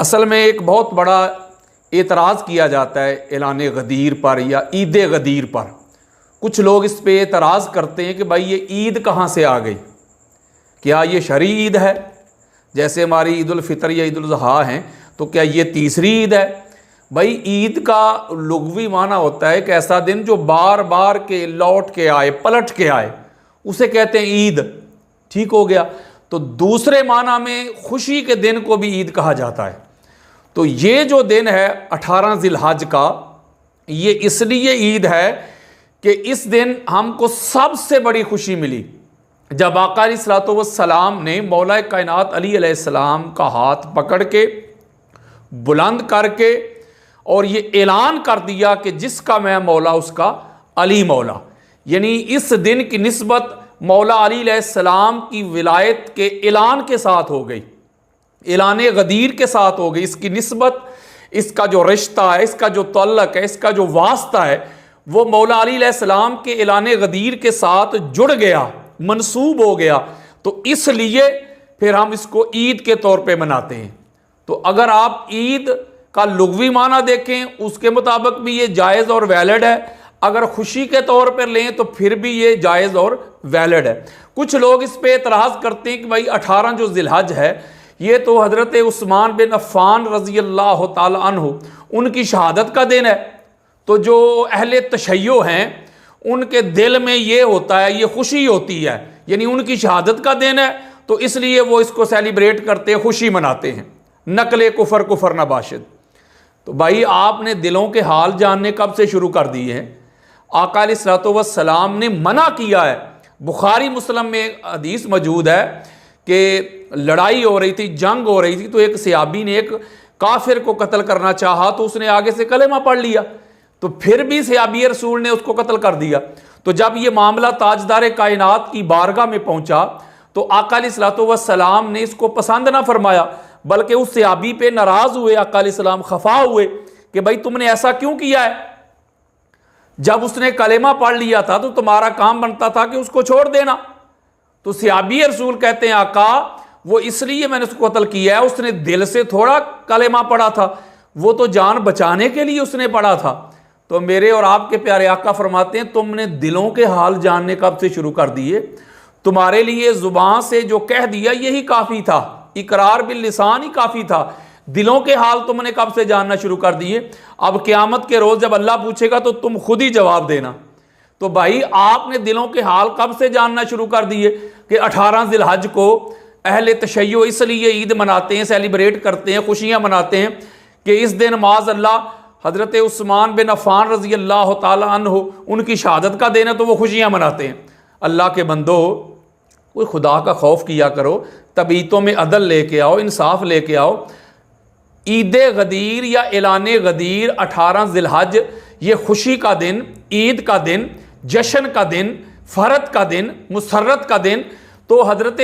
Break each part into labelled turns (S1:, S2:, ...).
S1: اصل میں ایک بہت بڑا اعتراض کیا جاتا ہے اعلان غدیر پر یا عید غدیر پر۔ کچھ لوگ اس پہ اعتراض کرتے ہیں کہ بھائی یہ عید کہاں سے آ گئی، کیا یہ شرعی عید ہے؟ جیسے ہماری عید الفطر یا عید الاضحیٰ ہیں تو کیا یہ تیسری عید ہے؟ بھائی عید کا لغوی معنی ہوتا ہے کہ ایسا دن جو بار بار کے لوٹ کے آئے، پلٹ کے آئے، اسے کہتے ہیں عید۔ ٹھیک ہو گیا؟ تو دوسرے معنی میں خوشی کے دن کو بھی عید کہا جاتا ہے۔ تو یہ جو دن ہے 18 ذی الحج کا، یہ اس لیے عید ہے کہ اس دن ہم کو سب سے بڑی خوشی ملی جب آقا علیہ الصلوۃ والسلام نے مولا کائنات علی علیہ السلام کا ہاتھ پکڑ کے بلند کر کے اور یہ اعلان کر دیا کہ جس کا میں مولا اس کا علی مولا۔ یعنی اس دن کی نسبت مولا علی علیہ السلام کی ولایت کے اعلان کے ساتھ ہو گئی، اعلان غدیر کے ساتھ ہو گئی۔ اس کی نسبت، اس کا جو رشتہ ہے، اس کا جو تعلق ہے، اس کا جو واسطہ ہے، وہ مولا علی علیہ السلام کے اعلان غدیر کے ساتھ جڑ گیا، منسوب ہو گیا۔ تو اس لیے پھر ہم اس کو عید کے طور پہ مناتے ہیں۔ تو اگر آپ عید کا لغوی معنی دیکھیں اس کے مطابق بھی یہ جائز اور ویلڈ ہے، اگر خوشی کے طور پر لیں تو پھر بھی یہ جائز اور ویلڈ ہے۔ کچھ لوگ اس پہ اعتراض کرتے ہیں کہ بھائی 18 جو ذی الحج ہے یہ تو حضرت عثمان بن عفان رضی اللہ تعالی عنہ ان کی شہادت کا دن ہے، تو جو اہل تشیع ہیں ان کے دل میں یہ ہوتا ہے، یہ خوشی ہوتی ہے، یعنی ان کی شہادت کا دن ہے تو اس لیے وہ اس کو سیلیبریٹ کرتے ہیں، خوشی مناتے ہیں۔ نقل کفر نباشد۔ تو بھائی آپ نے دلوں کے حال جاننے کب سے شروع کر دیے ہیں؟ آقا علیہ الصلوۃ والسلام نے منع کیا ہے۔ بخاری مسلم میں ایک حدیث موجود ہے کہ لڑائی ہو رہی تھی، جنگ ہو رہی تھی، تو ایک صحابی نے ایک کافر کو قتل کرنا چاہا تو اس نے آگے سے کلمہ پڑھ لیا، تو پھر بھی صحابی رسول نے اس کو قتل کر دیا۔ تو جب یہ معاملہ تاجدار کائنات کی بارگاہ میں پہنچا تو آقا علیہ الصلوۃ والسلام نے اس کو پسند نہ فرمایا، بلکہ اس صحابی پہ ناراض ہوئے، آقا علیہ السلام خفا ہوئے کہ بھائی تم نے ایسا کیوں کیا ہے؟ جب اس نے کلمہ پڑھ لیا تھا تو تمہارا کام بنتا تھا کہ اس کو چھوڑ دینا۔ تو صحابی رسول کہتے ہیں آقا وہ اس لیے میں نے اس کو قتل کیا ہے، اس نے دل سے تھوڑا کلمہ پڑھا تھا، وہ تو جان بچانے کے لیے اس نے پڑھا تھا۔ تو میرے اور آپ کے پیارے آقا فرماتے ہیں تم نے دلوں کے حال جاننے کب سے شروع کر دیے؟ تمہارے لیے زبان سے جو کہہ دیا یہی کافی تھا، اقرار باللسان ہی کافی تھا، دلوں کے حال تم نے کب سے جاننا شروع کر دیے؟ اب قیامت کے روز جب اللہ پوچھے گا تو تم خود ہی جواب دینا۔ تو بھائی آپ نے دلوں کے حال کب سے جاننا شروع کر دیے کہ 18 ذی الحج کو اہل تشیع اس لیے عید مناتے ہیں، سیلیبریٹ کرتے ہیں، خوشیاں مناتے ہیں کہ اس دن معاذ اللہ حضرت عثمان بن عفان رضی اللہ تعالی عنہ ان کی شہادت کا دن ہے تو وہ خوشیاں مناتے ہیں۔ اللہ کے بندو، کوئی خدا کا خوف کیا کرو، طبیعتوں میں عدل لے کے آؤ، انصاف لے کے آؤ۔ عید غدیر یا اعلان غدیر 18 ذی الحج یہ خوشی کا دن، عید کا دن، جشن کا دن، فرحت کا دن، مسرت کا دن، تو حضرت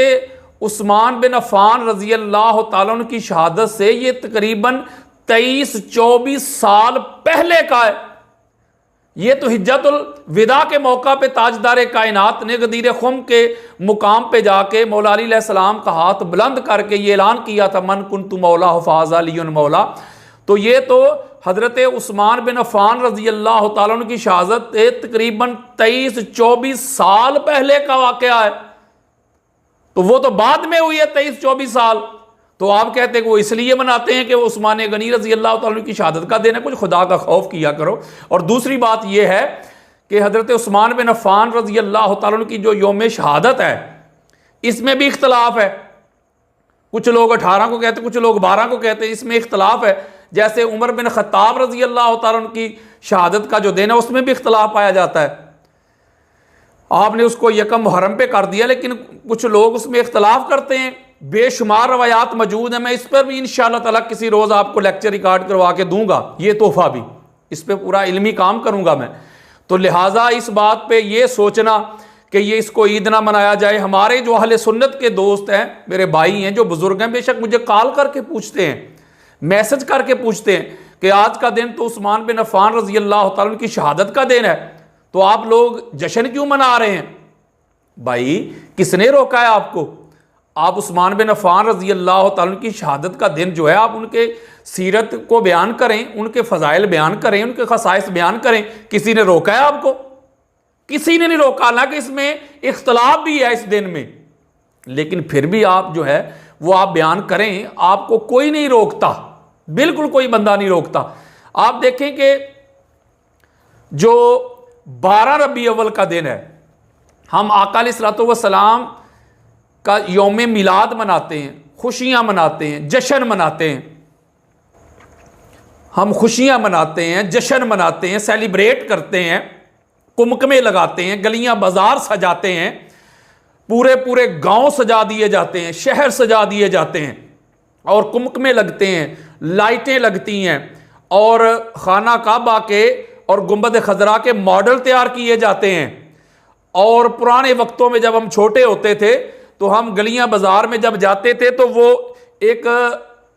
S1: عثمان بن عفان رضی اللہ تعالیٰ عنہ کی شہادت سے یہ تقریباً 23-24 سال پہلے کا ہے۔ یہ تو حجت الوداع کے موقع پہ تاجدار کائنات نے غدیر خم کے مقام پہ جا کے مولا علی علیہ السلام کا ہاتھ بلند کر کے یہ اعلان کیا تھا من کنت مولا فاز علی مولا۔ تو یہ تو حضرت عثمان بن عفان رضی اللہ تعالیٰ عنہ کی شہادت تقریباً 23-24 سال پہلے کا واقعہ ہے، تو وہ تو بعد میں ہوئی ہے 23-24 سال۔ تو آپ کہتے ہیں کہ وہ اس لیے مناتے ہیں کہ وہ عثمان غنی رضی اللہ تعالیٰ عنہ کی شہادت کا دن ہے، کچھ خدا کا خوف کیا کرو۔ اور دوسری بات یہ ہے کہ حضرت عثمان بن عفان رضی اللہ تعالیٰ عنہ کی جو یوم شہادت ہے اس میں بھی اختلاف ہے، کچھ لوگ 18 کو کہتے ہیں، کچھ لوگ 12 کو کہتے ہیں، اس میں اختلاف ہے۔ جیسے عمر بن خطاب رضی اللہ تعالیٰ عنہ کی شہادت کا جو دن ہے اس میں بھی اختلاف پایا جاتا ہے، آپ نے اس کو یکم محرم پہ کر دیا، لیکن کچھ لوگ اس میں اختلاف کرتے ہیں۔ بے شمار روایات موجود ہیں، میں اس پر بھی انشاءاللہ تعالیٰ کسی روز آپ کو لیکچر ریکارڈ کروا کے دوں گا، یہ تحفہ بھی، اس پہ پورا علمی کام کروں گا میں۔ تو لہٰذا اس بات پہ یہ سوچنا کہ یہ اس کو عید نہ منایا جائے، ہمارے جو اہل سنت کے دوست ہیں، میرے بھائی ہیں جو بزرگ ہیں، بے شک مجھے کال کر کے پوچھتے ہیں، میسج کر کے پوچھتے ہیں کہ آج کا دن تو عثمان بن عفان رضی اللہ تعالیٰ عنہ کی شہادت کا دن ہے، تو آپ لوگ جشن کیوں منا رہے ہیں؟ بھائی کس نے روکا ہے آپ کو؟ آپ عثمان بن عفان رضی اللہ تعالیٰ کی شہادت کا دن جو ہے آپ ان کے سیرت کو بیان کریں، ان کے فضائل بیان کریں، ان کے خصائص بیان کریں. کسی نے روکا ہے آپ کو؟ کسی نے نہیں روکا. حالانکہ اس میں اختلاف بھی ہے اس دن میں، لیکن پھر بھی آپ جو ہے وہ آپ بیان کریں، آپ کو کوئی نہیں روکتا، بالکل کوئی بندہ نہیں روکتا. آپ دیکھیں کہ جو 12 ربیع اول کا دن ہے، ہم آقا علیہ الصلوۃ والسلام کا یوم میلاد مناتے ہیں، خوشیاں مناتے ہیں، جشن مناتے ہیں. ہم خوشیاں مناتے ہیں، جشن مناتے ہیں، سیلیبریٹ کرتے ہیں، کمکمے لگاتے ہیں، گلیاں بازار سجاتے ہیں، پورے گاؤں سجا دیے جاتے ہیں، شہر سجا دیے جاتے ہیں، اور کمکمے لگتے ہیں، لائٹیں لگتی ہیں، اور خانہ کعبہ کے اور گنبد خضرا کے ماڈل تیار کیے جاتے ہیں. اور پرانے وقتوں میں جب ہم چھوٹے ہوتے تھے تو ہم گلیاں بازار میں جب جاتے تھے تو وہ ایک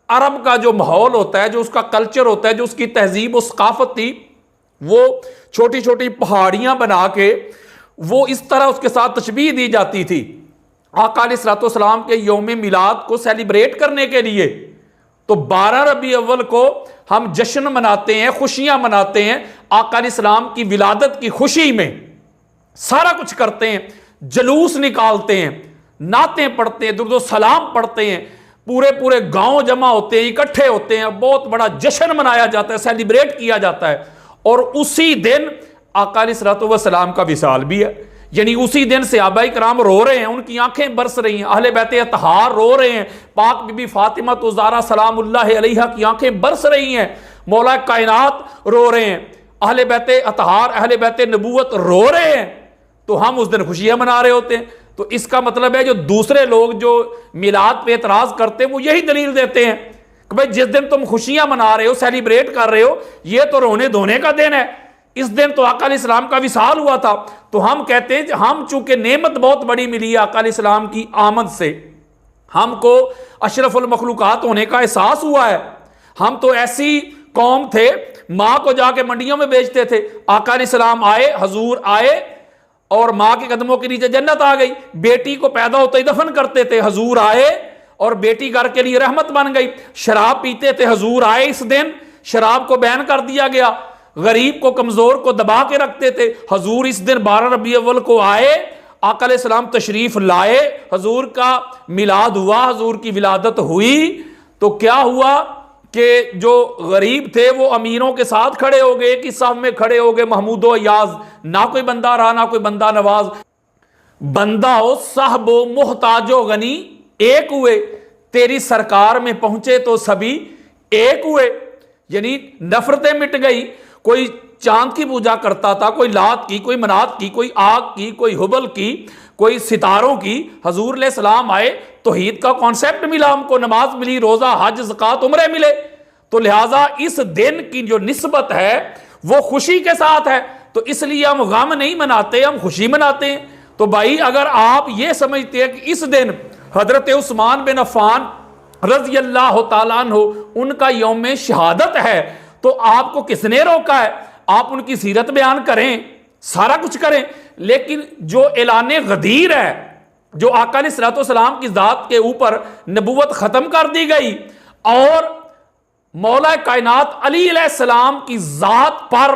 S1: عرب کا جو ماحول ہوتا ہے، جو اس کا کلچر ہوتا ہے، جو اس کی تہذیب و ثقافت تھی، وہ چھوٹی چھوٹی پہاڑیاں بنا کے وہ اس طرح اس کے ساتھ تشبیہ دی جاتی تھی آقا علیہ الصلوۃ والسلام کے یوم میلاد کو سیلیبریٹ کرنے کے لیے. تو 12 ربیع اول کو ہم جشن مناتے ہیں، خوشیاں مناتے ہیں، آقا علیہ السلام کی ولادت کی خوشی میں سارا کچھ کرتے ہیں، جلوس نکالتے ہیں، نعتیں پڑھتے ہیں، درود و سلام پڑھتے ہیں، پورے گاؤں جمع ہوتے ہیں، اکٹھے ہوتے ہیں، بہت بڑا جشن منایا جاتا ہے، سیلیبریٹ کیا جاتا ہے. اور اسی دن آقا علیہ الصلوۃ والسلام کا وصال بھی ہے. یعنی اسی دن صحابہ کرام رو رہے ہیں، ان کی آنکھیں برس رہی ہیں، اہل بیت اطہار رو رہے ہیں، پاک بی بی فاطمہ الزہرا سلام اللہ علیہا کی آنکھیں برس رہی ہیں، مولا کائنات رو رہے ہیں، اہل بیت اطہار، اہل بیت نبوت رو رہے ہیں. تو ہم اس دن خوشیاں منا رہے ہوتے ہیں. تو اس کا مطلب ہے جو دوسرے لوگ جو میلاد پہ اعتراض کرتے ہیں وہ یہی دلیل دیتے ہیں کہ بھائی جس دن تم خوشیاں منا رہے ہو، سیلیبریٹ کر رہے ہو، یہ تو رونے دھونے کا دن ہے، اس دن تو آقا علیہ السلام کا وصال ہوا تھا. تو ہم کہتے ہیں ہم چونکہ نعمت بہت بڑی ملی ہے آقا علیہ السلام کی آمد سے، ہم کو اشرف المخلوقات ہونے کا احساس ہوا ہے. ہم تو ایسی قوم تھے، ماں کو جا کے منڈیوں میں بیچتے تھے، آقا علیہ السلام آئے، حضور آئے اور ماں کے قدموں کے نیچے جنت آ گئی. بیٹی کو پیدا ہوتے ہی دفن کرتے تھے، حضور آئے اور بیٹی گھر کے لیے رحمت بن گئی. شراب پیتے تھے، حضور آئے، اس دن شراب کو بین کر دیا گیا. غریب کو، کمزور کو دبا کے رکھتے تھے، حضور اس دن 12 ربیع اول کو آئے، آقا علیہ السلام تشریف لائے، حضور کا میلاد ہوا، حضور کی ولادت ہوئی. تو کیا ہوا کہ جو غریب تھے وہ امیروں کے ساتھ کھڑے ہو گئے، ایک ہی صف میں کھڑے ہو گئے، محمود و ایاز، نہ کوئی بندہ رہا نہ کوئی بندہ نواز. بندہ ہو، صاحب ہو، محتاج و غنی ایک ہوئے، تیری سرکار میں پہنچے تو سبھی ایک ہوئے. یعنی نفرتیں مٹ گئی. کوئی چاند کی پوجا کرتا تھا، کوئی لات کی، کوئی منات کی، کوئی آگ کی، کوئی حبل کی، کوئی ستاروں کی. حضور علیہ السلام آئے، توحید کا کانسیپٹ ملا ہم کو، نماز ملی، روزہ، حج، زکوٰۃ، عمرے ملے. تو لہٰذا اس دن کی جو نسبت ہے وہ خوشی کے ساتھ ہے. تو اس لیے ہم غم نہیں مناتے، ہم خوشی مناتے ہیں. تو بھائی اگر آپ یہ سمجھتے ہیں کہ اس دن حضرت عثمان بن عفان رضی اللہ تعالیٰ عنہ ان کا یوم شہادت ہے تو آپ کو کس نے روکا ہے؟ آپ ان کی سیرت بیان کریں، سارا کچھ کریں. لیکن جو اعلان غدیر ہے، جو آقا علیہ الصلوۃ والسلام کی ذات کے اوپر نبوت ختم کر دی گئی اور مولا کائنات علی علیہ السلام کی ذات پر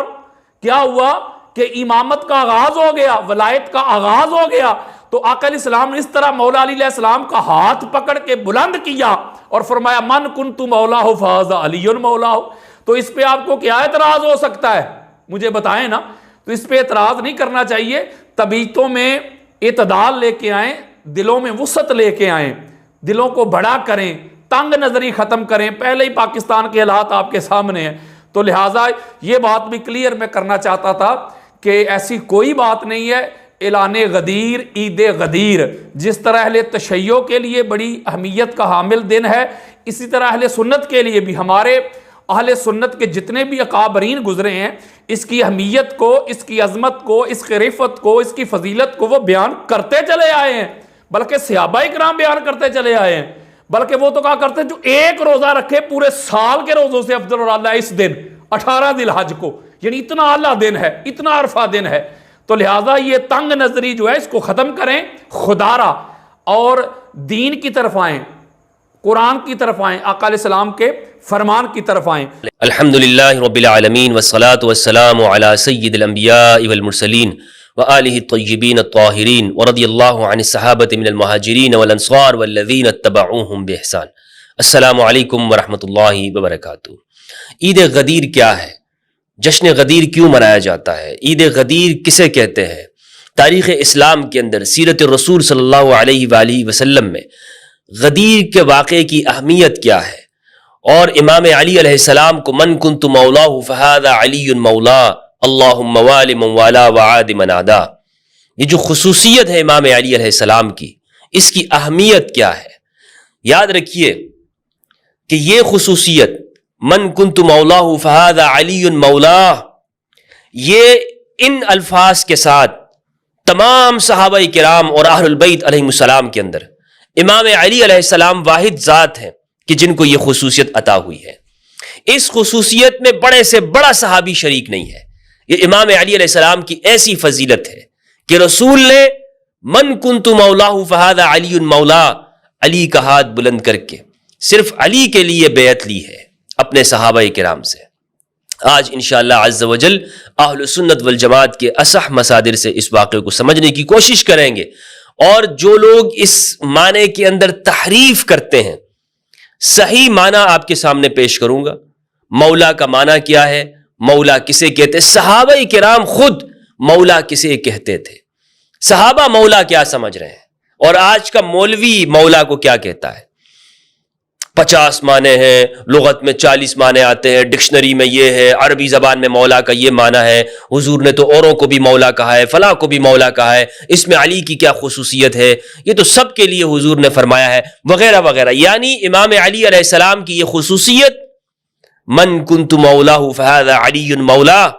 S1: کیا ہوا کہ امامت کا آغاز ہو گیا، ولایت کا آغاز ہو گیا. تو آقا علیہ السلام نے اس طرح مولا علی علیہ السلام کا ہاتھ پکڑ کے بلند کیا اور فرمایا من کنت مولا ہو فہذا علی مولا ہو. تو اس پہ آپ کو کیا اعتراض ہو سکتا ہے؟ مجھے بتائیں نا. تو اس پہ اعتراض نہیں کرنا چاہیے. طبیعتوں میں اعتدال لے کے آئیں، دلوں میں وسعت لے کے آئیں، دلوں کو بڑا کریں، تنگ نظری ختم کریں. پہلے ہی پاکستان کے حالات آپ کے سامنے ہیں. تو لہٰذا یہ بات بھی کلیئر میں کرنا چاہتا تھا کہ ایسی کوئی بات نہیں ہے. اعلان غدیر، عید غدیر جس طرح اہل تشیع کے لیے بڑی اہمیت کا حامل دن ہے، اسی طرح اہل سنت کے لیے بھی، ہمارے اہل سنت کے جتنے بھی اکابرین گزرے ہیں، اس کی اہمیت کو، اس کی عظمت کو، اس کی رفعت کو، اس کی فضیلت کو وہ بیان کرتے چلے آئے ہیں. بلکہ صحابہ کرام بیان کرتے چلے آئے ہیں. بلکہ وہ تو کہا کرتے جو ایک روزہ رکھے پورے سال کے روزوں سے افضل اور اعلیٰ اس دن 18 ذی الحج کو. یعنی اتنا اعلیٰ دن ہے، اتنا عرفہ دن ہے. تو لہٰذا یہ تنگ نظری جو ہے اس کو ختم کریں خدا را. اور دین کی طرف آئیں, قرآن کی طرف آئیں, آقا علیہ السلام کے فرمان کی طرف آئیں.
S2: الحمدللہ رب العالمین والصلاة والسلام علی سید الانبیاء والمرسلین وآلہ الطیبین الطاہرین ورضی اللہ عن الصحابۃ من المہاجرین والانصار والذین اتبعوہم بإحسان. السلام علیکم ورحمۃ اللہ وبرکاتہ. عید غدیر کیا ہے؟ جشن غدیر کیوں منایا جاتا ہے؟ عید غدیر کسے کہتے ہیں؟ تاریخ اسلام کے اندر سیرت الرسول صلی اللہ علیہ وآلہ وسلم میں غدیر کے واقعے کی اہمیت کیا ہے؟ اور امام علی علیہ السلام کو من کنت مولاہ فہذا علی مولا اللہم وال من والا وعاد من عادا، یہ جو خصوصیت ہے امام علی علیہ السلام کی، اس کی اہمیت کیا ہے؟ یاد رکھیے کہ یہ خصوصیت من کنت مولاہ فہذا علی مولا، یہ ان الفاظ کے ساتھ تمام صحابہ کرام اور اہل البیت علیہ السلام کے اندر امام علی علیہ السلام واحد ذات ہیں کہ جن کو یہ خصوصیت عطا ہوئی ہے. اس خصوصیت میں بڑے سے بڑا صحابی شریک نہیں ہے. یہ امام علی علیہ السلام کی ایسی فضیلت ہے کہ رسول نے من کنت مولاہ فہذا علی مولا، علی کا ہاتھ بلند کر کے صرف علی کے لیے بیعت لی ہے اپنے صحابہ کرام سے. آج انشاءاللہ عز و جل اہل سنت والجماعت کے اصح مصادر سے اس واقعے کو سمجھنے کی کوشش کریں گے، اور جو لوگ اس معنی کے اندر تحریف کرتے ہیں صحیح معنی آپ کے سامنے پیش کروں گا. مولا کا معنی کیا ہے؟ مولا کسے کہتے؟ صحابہ کرام خود مولا کسے کہتے تھے؟ صحابہ مولا کیا سمجھ رہے ہیں؟ اور آج کا مولوی مولا کو کیا کہتا ہے؟ 50 معنی ہیں، لغت میں 40 معنی آتے ہیں، ڈکشنری میں یہ ہے، عربی زبان میں مولا کا یہ معنی ہے، حضور نے تو اوروں کو بھی مولا کہا ہے، فلاں کو بھی مولا کہا ہے، اس میں علی کی کیا خصوصیت ہے، یہ تو سب کے لیے حضور نے فرمایا ہے، وغیرہ وغیرہ. یعنی امام علی علیہ السلام کی یہ خصوصیت من کنت مولاہ فہذا علی مولا،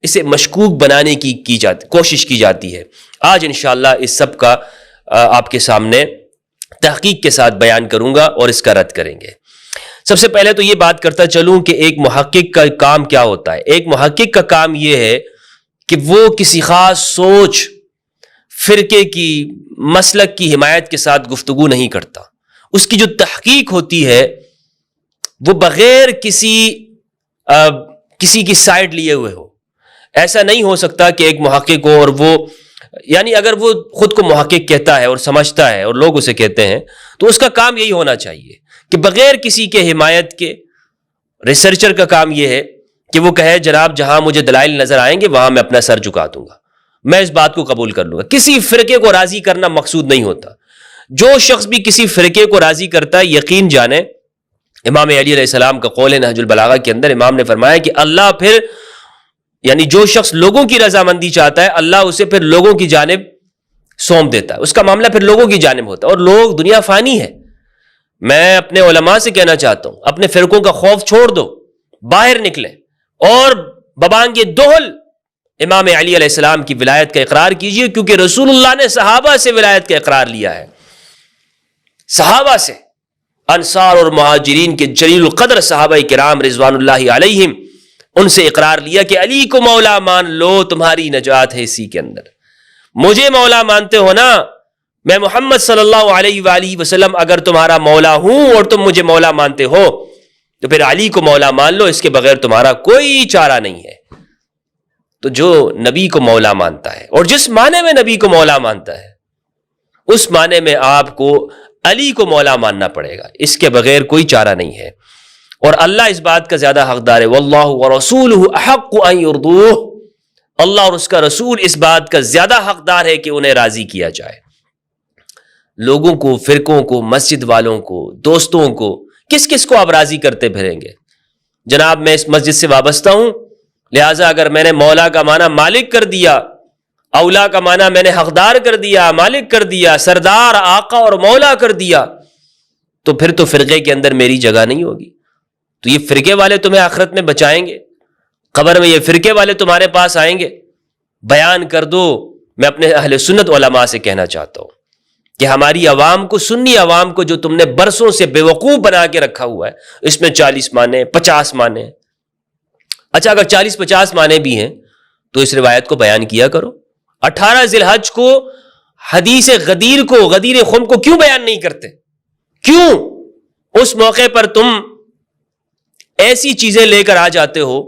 S2: اسے مشکوک بنانے کی کوشش کی جاتی ہے. آج انشاءاللہ اس سب کا آپ کے سامنے تحقیق کے ساتھ بیان کروں گا اور اس کا رد کریں گے. سب سے پہلے تو یہ بات کرتا چلوں کہ ایک محقق کا کام کیا ہوتا ہے. ایک محقق کا کام یہ ہے کہ وہ کسی خاص سوچ، فرقے کی، مسلک کی حمایت کے ساتھ گفتگو نہیں کرتا. اس کی جو تحقیق ہوتی ہے وہ بغیر کسی کی سائڈ لیے ہوئے ہو. ایسا نہیں ہو سکتا کہ ایک محقق ہو اور وہ، یعنی اگر وہ خود کو محقق کہتا ہے اور سمجھتا ہے اور لوگ اسے کہتے ہیں تو اس کا کام یہی ہونا چاہیے کہ بغیر کسی کے حمایت کے، ریسرچر کا کام یہ ہے کہ وہ کہے جناب جہاں مجھے دلائل نظر آئیں گے وہاں میں اپنا سر جھکا دوں گا، میں اس بات کو قبول کر لوں گا. کسی فرقے کو راضی کرنا مقصود نہیں ہوتا. جو شخص بھی کسی فرقے کو راضی کرتا ہے یقین جانے، امام علی علیہ السلام کا قول ہے نہج البلاغہ کے اندر، امام نے فرمایا کہ اللہ پھر، یعنی جو شخص لوگوں کی رضامندی چاہتا ہے اللہ اسے پھر لوگوں کی جانب سونپ دیتا ہے، اس کا معاملہ پھر لوگوں کی جانب ہوتا ہے. اور لوگ، دنیا فانی ہے. میں اپنے علماء سے کہنا چاہتا ہوں اپنے فرقوں کا خوف چھوڑ دو، باہر نکلیں اور ببانگ دہل امام علی علیہ السلام کی ولایت کا اقرار کیجئے، کیونکہ رسول اللہ نے صحابہ سے ولایت کا اقرار لیا ہے. صحابہ سے، انصار اور مہاجرین کے جلیل القدر صحابہ کرام رضوان اللہ علیہم، ان سے اقرار لیا کہ علی کو مولا مان لو، تمہاری نجات ہے اسی کے اندر. مجھے مولا مانتے ہو نا، میں محمد صلی اللہ علیہ وآلہ وسلم اگر تمہارا مولا ہوں اور تم مجھے مولا مانتے ہو تو پھر علی کو مولا مان لو، اس کے بغیر تمہارا کوئی چارہ نہیں ہے. تو جو نبی کو مولا مانتا ہے اور جس معنی میں نبی کو مولا مانتا ہے اس معنی میں آپ کو علی کو مولا ماننا پڑے گا، اس کے بغیر کوئی چارہ نہیں ہے. اور اللہ اس بات کا زیادہ حقدار ہے، واللہ ورسولہ احق ان یرضوہ، اللہ اور اس کا رسول اس بات کا زیادہ حقدار ہے کہ انہیں راضی کیا جائے. لوگوں کو، فرقوں کو، مسجد والوں کو، دوستوں کو، کس کو آپ راضی کرتے پھریں گے؟ جناب میں اس مسجد سے وابستہ ہوں، لہٰذا اگر میں نے مولا کا معنی مالک کر دیا، اولا کا معنی میں نے حقدار کر دیا، مالک کر دیا، سردار، آقا اور مولا کر دیا، تو پھر تو فرقے کے اندر میری جگہ نہیں ہوگی. تو یہ فرقے والے تمہیں آخرت میں بچائیں گے، قبر میں یہ فرقے والے تمہارے پاس آئیں گے. بیان کر دو. میں اپنے اہل سنت علماء سے کہنا چاہتا ہوں کہ ہماری عوام کو، سنی عوام کو جو تم نے برسوں سے بے وقوف بنا کے رکھا ہوا ہے، اس میں 40 معنی، 50 معنی. اچھا اگر 40-50 معنی بھی ہیں تو اس روایت کو بیان کیا کرو. 18 ذی الحج کو حدیث غدیر کو، غدیر خم کو کیوں بیان نہیں کرتے؟ کیوں اس موقع پر تم ایسی چیزیں لے کر آ جاتے ہو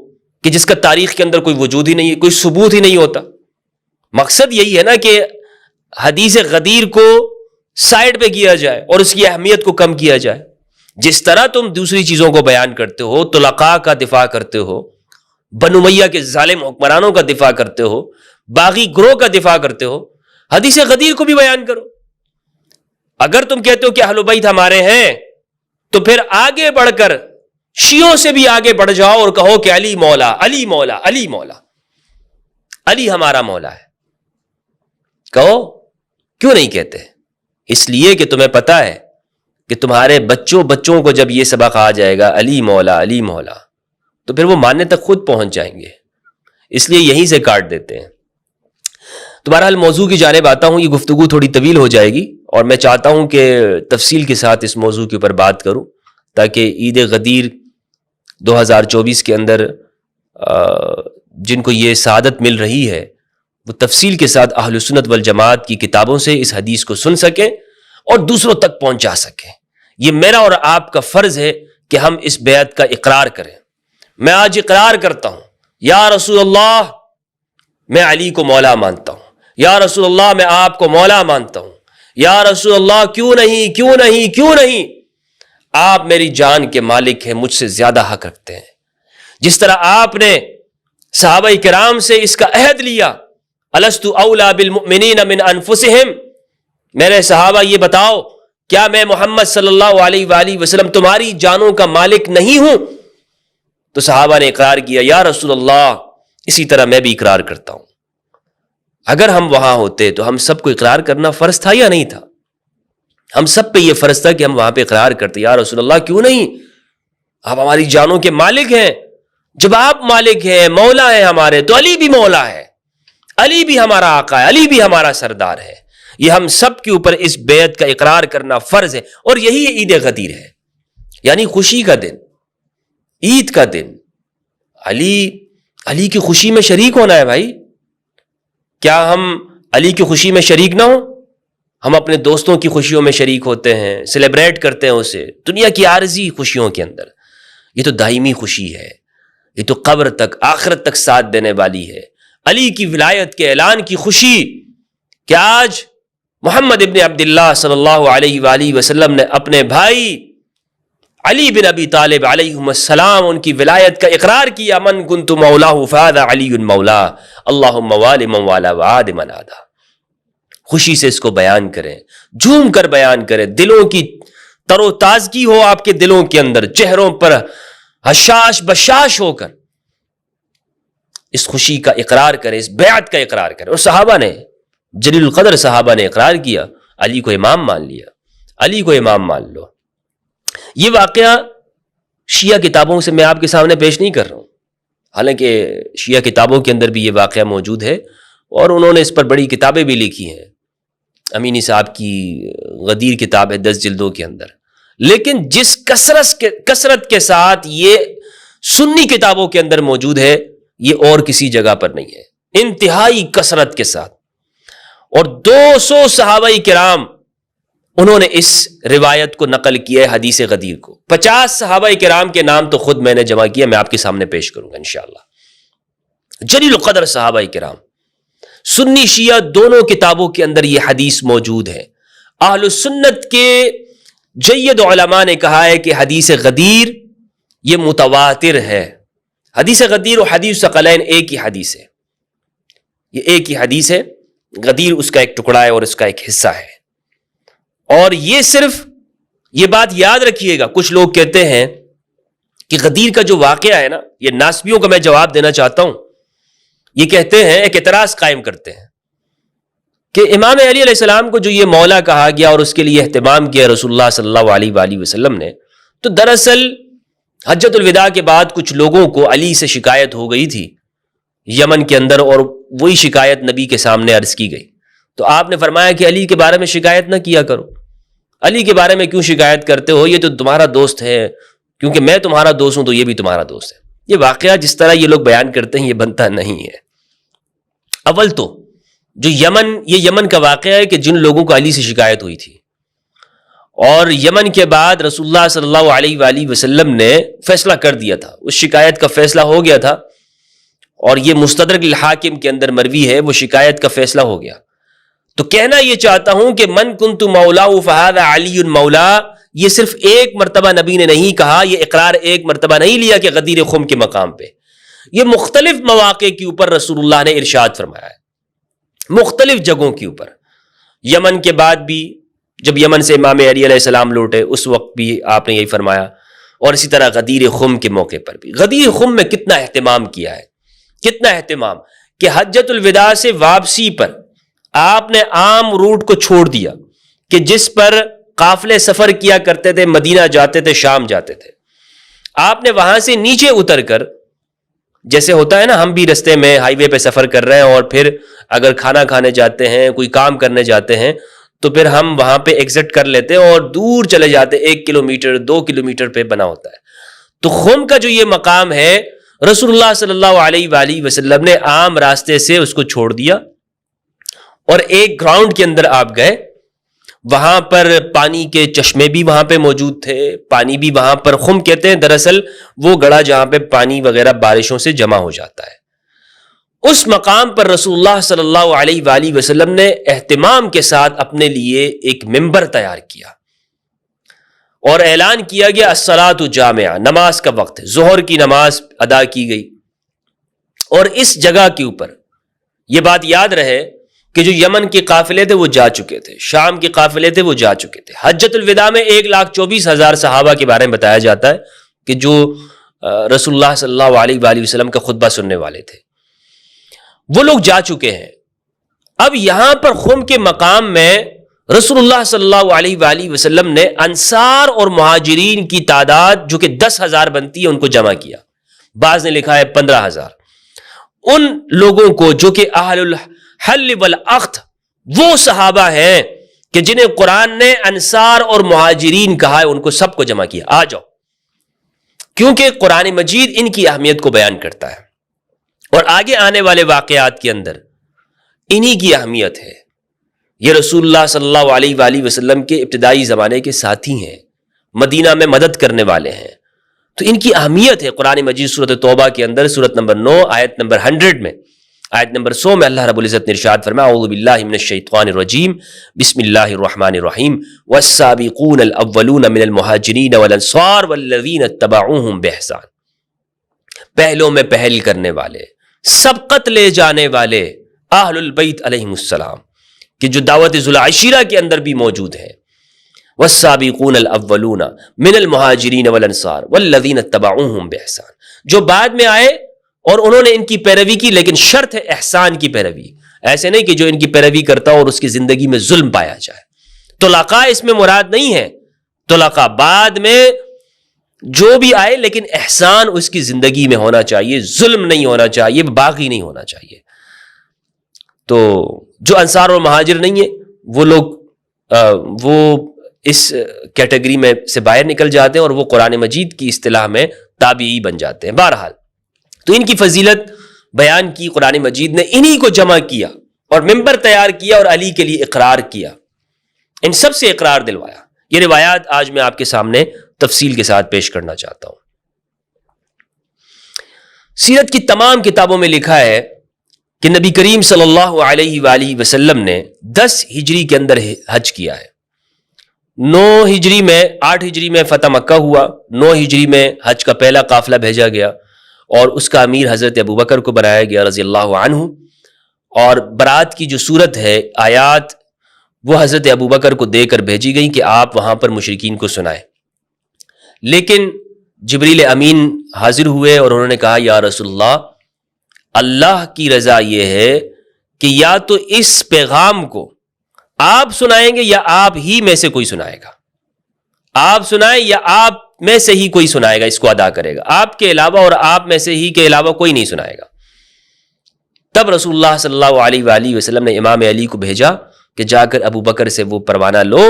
S2: کہ جس کا تاریخ کے اندر کوئی وجود ہی نہیں ہے، کوئی ثبوت ہی نہیں ہوتا؟ مقصد یہی ہے نا کہ حدیث غدیر کو سائڈ پہ کیا جائے اور اس کی اہمیت کو کم کیا جائے. جس طرح تم دوسری چیزوں کو بیان کرتے ہو، طلقاء کا دفاع کرتے ہو، بنو امیہ کے ظالم حکمرانوں کا دفاع کرتے ہو، باغی گروہ کا دفاع کرتے ہو، حدیث غدیر کو بھی بیان کرو. اگر تم کہتے ہو کہ اہل بیت ہمارے ہیں تو پھر آگے بڑھ کر شیعوں سے بھی آگے بڑھ جاؤ اور کہو کہ علی مولا، علی مولا، علی مولا، علی ہمارا مولا ہے. کہو. کیوں نہیں کہتے؟ اس لیے کہ تمہیں پتا ہے کہ تمہارے بچوں کو جب یہ سبق آ جائے گا علی مولا، علی مولا، تو پھر وہ ماننے تک خود پہنچ جائیں گے. اس لیے یہیں سے کاٹ دیتے ہیں. تو بہرحال موضوع کی جانب آتا ہوں. یہ گفتگو تھوڑی طویل ہو جائے گی اور میں چاہتا ہوں کہ تفصیل کے ساتھ اس موضوع کے اوپر بات کروں تاکہ عید غدیر 2024 کے اندر جن کو یہ سعادت مل رہی ہے وہ تفصیل کے ساتھ اہل سنت والجماعت کی کتابوں سے اس حدیث کو سن سکیں اور دوسروں تک پہنچا سکیں. یہ میرا اور آپ کا فرض ہے کہ ہم اس بیعت کا اقرار کریں. میں آج اقرار کرتا ہوں، یا رسول اللہ میں علی کو مولا مانتا ہوں، یا رسول اللہ میں آپ کو مولا مانتا ہوں، یا رسول اللہ کیوں نہیں کیوں نہیں کیوں نہیں، آپ میری جان کے مالک ہیں، مجھ سے زیادہ حق رکھتے ہیں. جس طرح آپ نے صحابہ کرام سے اس کا عہد لیا، الست اولا بالمؤمنین من انفسہم، میرے صحابہ یہ بتاؤ کیا میں محمد صلی اللہ علیہ وآلہ وسلم تمہاری جانوں کا مالک نہیں ہوں؟ تو صحابہ نے اقرار کیا، یا رسول اللہ اسی طرح میں بھی اقرار کرتا ہوں. اگر ہم وہاں ہوتے تو ہم سب کو اقرار کرنا فرض تھا یا نہیں تھا؟ ہم سب پہ یہ فرض تھا کہ ہم وہاں پہ اقرار کرتے، یا رسول اللہ کیوں نہیں، آپ ہماری جانوں کے مالک ہیں. جب آپ مالک ہیں، مولا ہیں ہمارے، تو علی بھی مولا ہے، علی بھی ہمارا آقا ہے، علی بھی ہمارا سردار ہے. یہ ہم سب کے اوپر اس بیعت کا اقرار کرنا فرض ہے. اور یہی عید غدیر ہے، یعنی خوشی کا دن، عید کا دن. علی کی خوشی میں شریک ہونا ہے. بھائی کیا ہم علی کی خوشی میں شریک نہ ہوں؟ ہم اپنے دوستوں کی خوشیوں میں شریک ہوتے ہیں، سیلیبریٹ کرتے ہیں اسے، دنیا کی عارضی خوشیوں کے اندر. یہ تو دائمی خوشی ہے، یہ تو قبر تک، آخرت تک ساتھ دینے والی ہے. علی کی ولایت کے اعلان کی خوشی کہ آج محمد ابن عبداللہ صلی اللہ علیہ وآلہ وسلم نے اپنے بھائی علی بن ابی طالب علیہ السلام ان کی ولایت کا اقرار کیا. من کنت مولاہ فہذا علی مولا، اللہم والی من والا وعاد من عادا. خوشی سے اس کو بیان کریں، جھوم کر بیان کریں، دلوں کی تر و تازگی ہو آپ کے دلوں کے اندر، چہروں پر حشاش بشاش ہو کر اس خوشی کا اقرار کریں، اس بیعت کا اقرار کریں. اور صحابہ نے، جلیل القدر صحابہ نے اقرار کیا، علی کو امام مان لیا. علی کو امام مان لو. یہ واقعہ شیعہ کتابوں سے میں آپ کے سامنے پیش نہیں کر رہا ہوں، حالانکہ شیعہ کتابوں کے اندر بھی یہ واقعہ موجود ہے اور انہوں نے اس پر بڑی کتابیں بھی لکھی ہیں. امینی صاحب کی غدیر کتاب ہے 10 جلدوں کے اندر. لیکن جس کثرت کے ساتھ یہ سنی کتابوں کے اندر موجود ہے یہ اور کسی جگہ پر نہیں ہے، انتہائی کثرت کے ساتھ. اور 200 صحابہ کرام انہوں نے اس روایت کو نقل کیا ہے حدیث غدیر کو. 50 صحابہ کرام کے نام تو خود میں نے جمع کیا، میں آپ کے سامنے پیش کروں گا انشاءاللہ. جلیل القدر صحابہ کرام، سنی شیعہ دونوں کتابوں کے اندر یہ حدیث موجود ہے. اہل سنت کے جید علماء نے کہا ہے کہ حدیث غدیر یہ متواتر ہے. حدیث غدیر و حدیث ثقلین ایک ہی حدیث ہے، یہ ایک ہی حدیث ہے. غدیر اس کا ایک ٹکڑا ہے اور اس کا ایک حصہ ہے. اور یہ صرف یہ بات یاد رکھیے گا، کچھ لوگ کہتے ہیں کہ غدیر کا جو واقعہ ہے نا، یہ ناسبیوں کا میں جواب دینا چاہتا ہوں. یہ کہتے ہیں، ایک اعتراض قائم کرتے ہیں کہ امام علی علیہ السلام کو جو یہ مولا کہا گیا اور اس کے لیے اہتمام کیا رسول اللہ صلی اللہ علیہ وآلہ وسلم نے، تو دراصل حجۃ الوداع کے بعد کچھ لوگوں کو علی سے شکایت ہو گئی تھی یمن کے اندر، اور وہی شکایت نبی کے سامنے عرض کی گئی. تو آپ نے فرمایا کہ علی کے بارے میں شکایت نہ کیا کرو. علی کے بارے میں کیوں شکایت کرتے ہو؟ یہ تو تمہارا دوست ہے، کیونکہ میں تمہارا دوست ہوں تو یہ بھی تمہارا دوست ہے. یہ واقعہ جس طرح یہ لوگ بیان کرتے ہیں یہ بنتا نہیں ہے. اول تو جو یہ یمن کا واقعہ ہے کہ جن لوگوں کو علی سے شکایت ہوئی تھی، اور یمن کے بعد رسول اللہ صلی اللہ علیہ وآلہ وسلم نے فیصلہ کر دیا تھا، اس شکایت کا فیصلہ ہو گیا تھا، اور یہ مستدرک الحاکم کے اندر مروی ہے، وہ شکایت کا فیصلہ ہو گیا. تو کہنا یہ چاہتا ہوں کہ من کنت مولا فہذا علی مولا، یہ صرف ایک مرتبہ نبی نے نہیں کہا، یہ اقرار ایک مرتبہ نہیں لیا کہ غدیر خم کے مقام پہ، یہ مختلف مواقع کے اوپر رسول اللہ نے ارشاد فرمایا ہے، مختلف جگہوں کے اوپر. یمن کے بعد بھی جب یمن سے امام علی علیہ السلام لوٹے اس وقت بھی آپ نے یہی فرمایا، اور اسی طرح غدیر خم کے موقع پر بھی. غدیر خم میں کتنا اہتمام کیا ہے، کتنا اہتمام کہ حجۃ الوداع سے واپسی پر آپ نے عام روٹ کو چھوڑ دیا کہ جس پر قافلے سفر کیا کرتے تھے، مدینہ جاتے تھے، شام جاتے تھے. آپ نے وہاں سے نیچے اتر کر، جیسے ہوتا ہے نا ہم بھی رستے میں ہائی وے پہ سفر کر رہے ہیں اور پھر اگر کھانا کھانے جاتے ہیں، کوئی کام کرنے جاتے ہیں، تو پھر ہم وہاں پہ ایگزٹ کر لیتے ہیں اور دور چلے جاتے ہیں، 1 کلومیٹر 2 کلومیٹر پہ بنا ہوتا ہے. تو خم کا جو یہ مقام ہے، رسول اللہ صلی اللہ علیہ وآلہ وسلم نے عام راستے سے اس کو چھوڑ دیا اور ایک گراؤنڈ کے اندر آپ گئے. وہاں پر پانی کے چشمے بھی وہاں پہ موجود تھے، پانی بھی وہاں پر، خم کہتے ہیں دراصل وہ گڑھا جہاں پہ پانی وغیرہ بارشوں سے جمع ہو جاتا ہے. اس مقام پر رسول اللہ صلی اللہ علیہ وآلہ وسلم نے اہتمام کے ساتھ اپنے لیے ایک ممبر تیار کیا اور اعلان کیا گیا الصلاۃ جامعہ، نماز کا وقت ہے، ظہر کی نماز ادا کی گئی. اور اس جگہ کے اوپر یہ بات یاد رہے کہ جو یمن کے قافلے تھے وہ جا چکے تھے، شام کے قافلے تھے وہ جا چکے تھے. حجۃ الوداع میں 1,24,000 صحابہ کے بارے میں بتایا جاتا ہے کہ جو رسول اللہ صلی اللہ علیہ وآلہ وسلم کا خطبہ سننے والے تھے، وہ لوگ جا چکے ہیں. اب یہاں پر خم کے مقام میں رسول اللہ صلی اللہ علیہ وآلہ وسلم نے انصار اور مہاجرین کی تعداد جو کہ 10,000 بنتی ہے ان کو جمع کیا. بعض نے لکھا ہے 15,000. ان لوگوں کو جو کہ اہل الحل والعقد، وہ صحابہ ہیں کہ جنہیں قرآن نے انصار اور مہاجرین کہا ہے، ان کو سب کو جمع کیا، آ جاؤ. کیونکہ قرآن مجید ان کی اہمیت کو بیان کرتا ہے اور آگے آنے والے واقعات کے اندر انہی کی اہمیت ہے. یہ رسول اللہ صلی اللہ علیہ وآلہ وسلم کے ابتدائی زمانے کے ساتھی ہیں، مدینہ میں مدد کرنے والے ہیں، تو ان کی اہمیت ہے. قرآن مجید سورۃ توبہ کے اندر سورۃ نمبر 9 آیت نمبر 100 میں، آیت نمبر 100 میں اللہ رب العزت نے ارشاد فرمایا اعوذ باللہ من الشیطان الرجیم بسم اللہ الرحمن الرحیم والسابقون الاولون من المہاجرین والانصار والذین اتبعوہم بإحسان. پہلوں میں پہل کرنے والے، سبقت لے جانے والے اہل البیت علیہم السلام کہ جو دعوت ذو العشیرہ کے اندر بھی موجود ہیں. والسابقون الاولون من المہاجرین والانصار والذین اتبعوہم بإحسان، جو بعد میں آئے اور انہوں نے ان کی پیروی کی، لیکن شرط ہے احسان کی پیروی. ایسے نہیں کہ جو ان کی پیروی کرتا اور اس کی زندگی میں ظلم پایا جائے. طلقاء اس میں مراد نہیں ہے، طلقاء بعد میں جو بھی آئے لیکن احسان اس کی زندگی میں ہونا چاہیے، ظلم نہیں ہونا چاہیے، باغی نہیں ہونا چاہیے. تو جو انصار اور مہاجر نہیں ہے وہ لوگ وہ اس کیٹیگری میں سے باہر نکل جاتے ہیں اور وہ قرآن مجید کی اصطلاح میں تابعی بن جاتے ہیں. بہرحال تو ان کی فضیلت بیان کی قرآن مجید نے، انہی کو جمع کیا اور ممبر تیار کیا اور علی کے لیے اقرار کیا، ان سب سے اقرار دلوایا. یہ روایات آج میں آپ کے سامنے تفصیل کے ساتھ پیش کرنا چاہتا ہوں. سیرت کی تمام کتابوں میں لکھا ہے کہ نبی کریم صلی اللہ علیہ وآلہ وسلم نے 10 ہجری کے اندر حج کیا ہے. 8 ہجری میں فتح مکہ ہوا، 9 ہجری میں حج کا پہلا قافلہ بھیجا گیا اور اس کا امیر حضرت ابوبکر کو بنایا گیا رضی اللہ عنہ. اور برات کی جو صورت ہے، آیات، وہ حضرت ابوبکر کو دے کر بھیجی گئی کہ آپ وہاں پر مشرکین کو سنائیں. لیکن جبریل امین حاضر ہوئے اور انہوں نے کہا یا رسول اللہ، اللہ کی رضا یہ ہے کہ یا تو اس پیغام کو آپ سنائیں گے یا آپ ہی میں سے کوئی سنائے گا. آپ سنائیں یا آپ میں سے ہی کوئی سنائے گا، اس کو ادا کرے گا. آپ کے علاوہ اور آپ میں سے ہی کے علاوہ کوئی نہیں سنائے گا. تب رسول اللہ صلی اللہ علیہ وآلہ وسلم نے امام علی کو بھیجا کہ جا کر ابو بکر سے وہ پروانہ لو،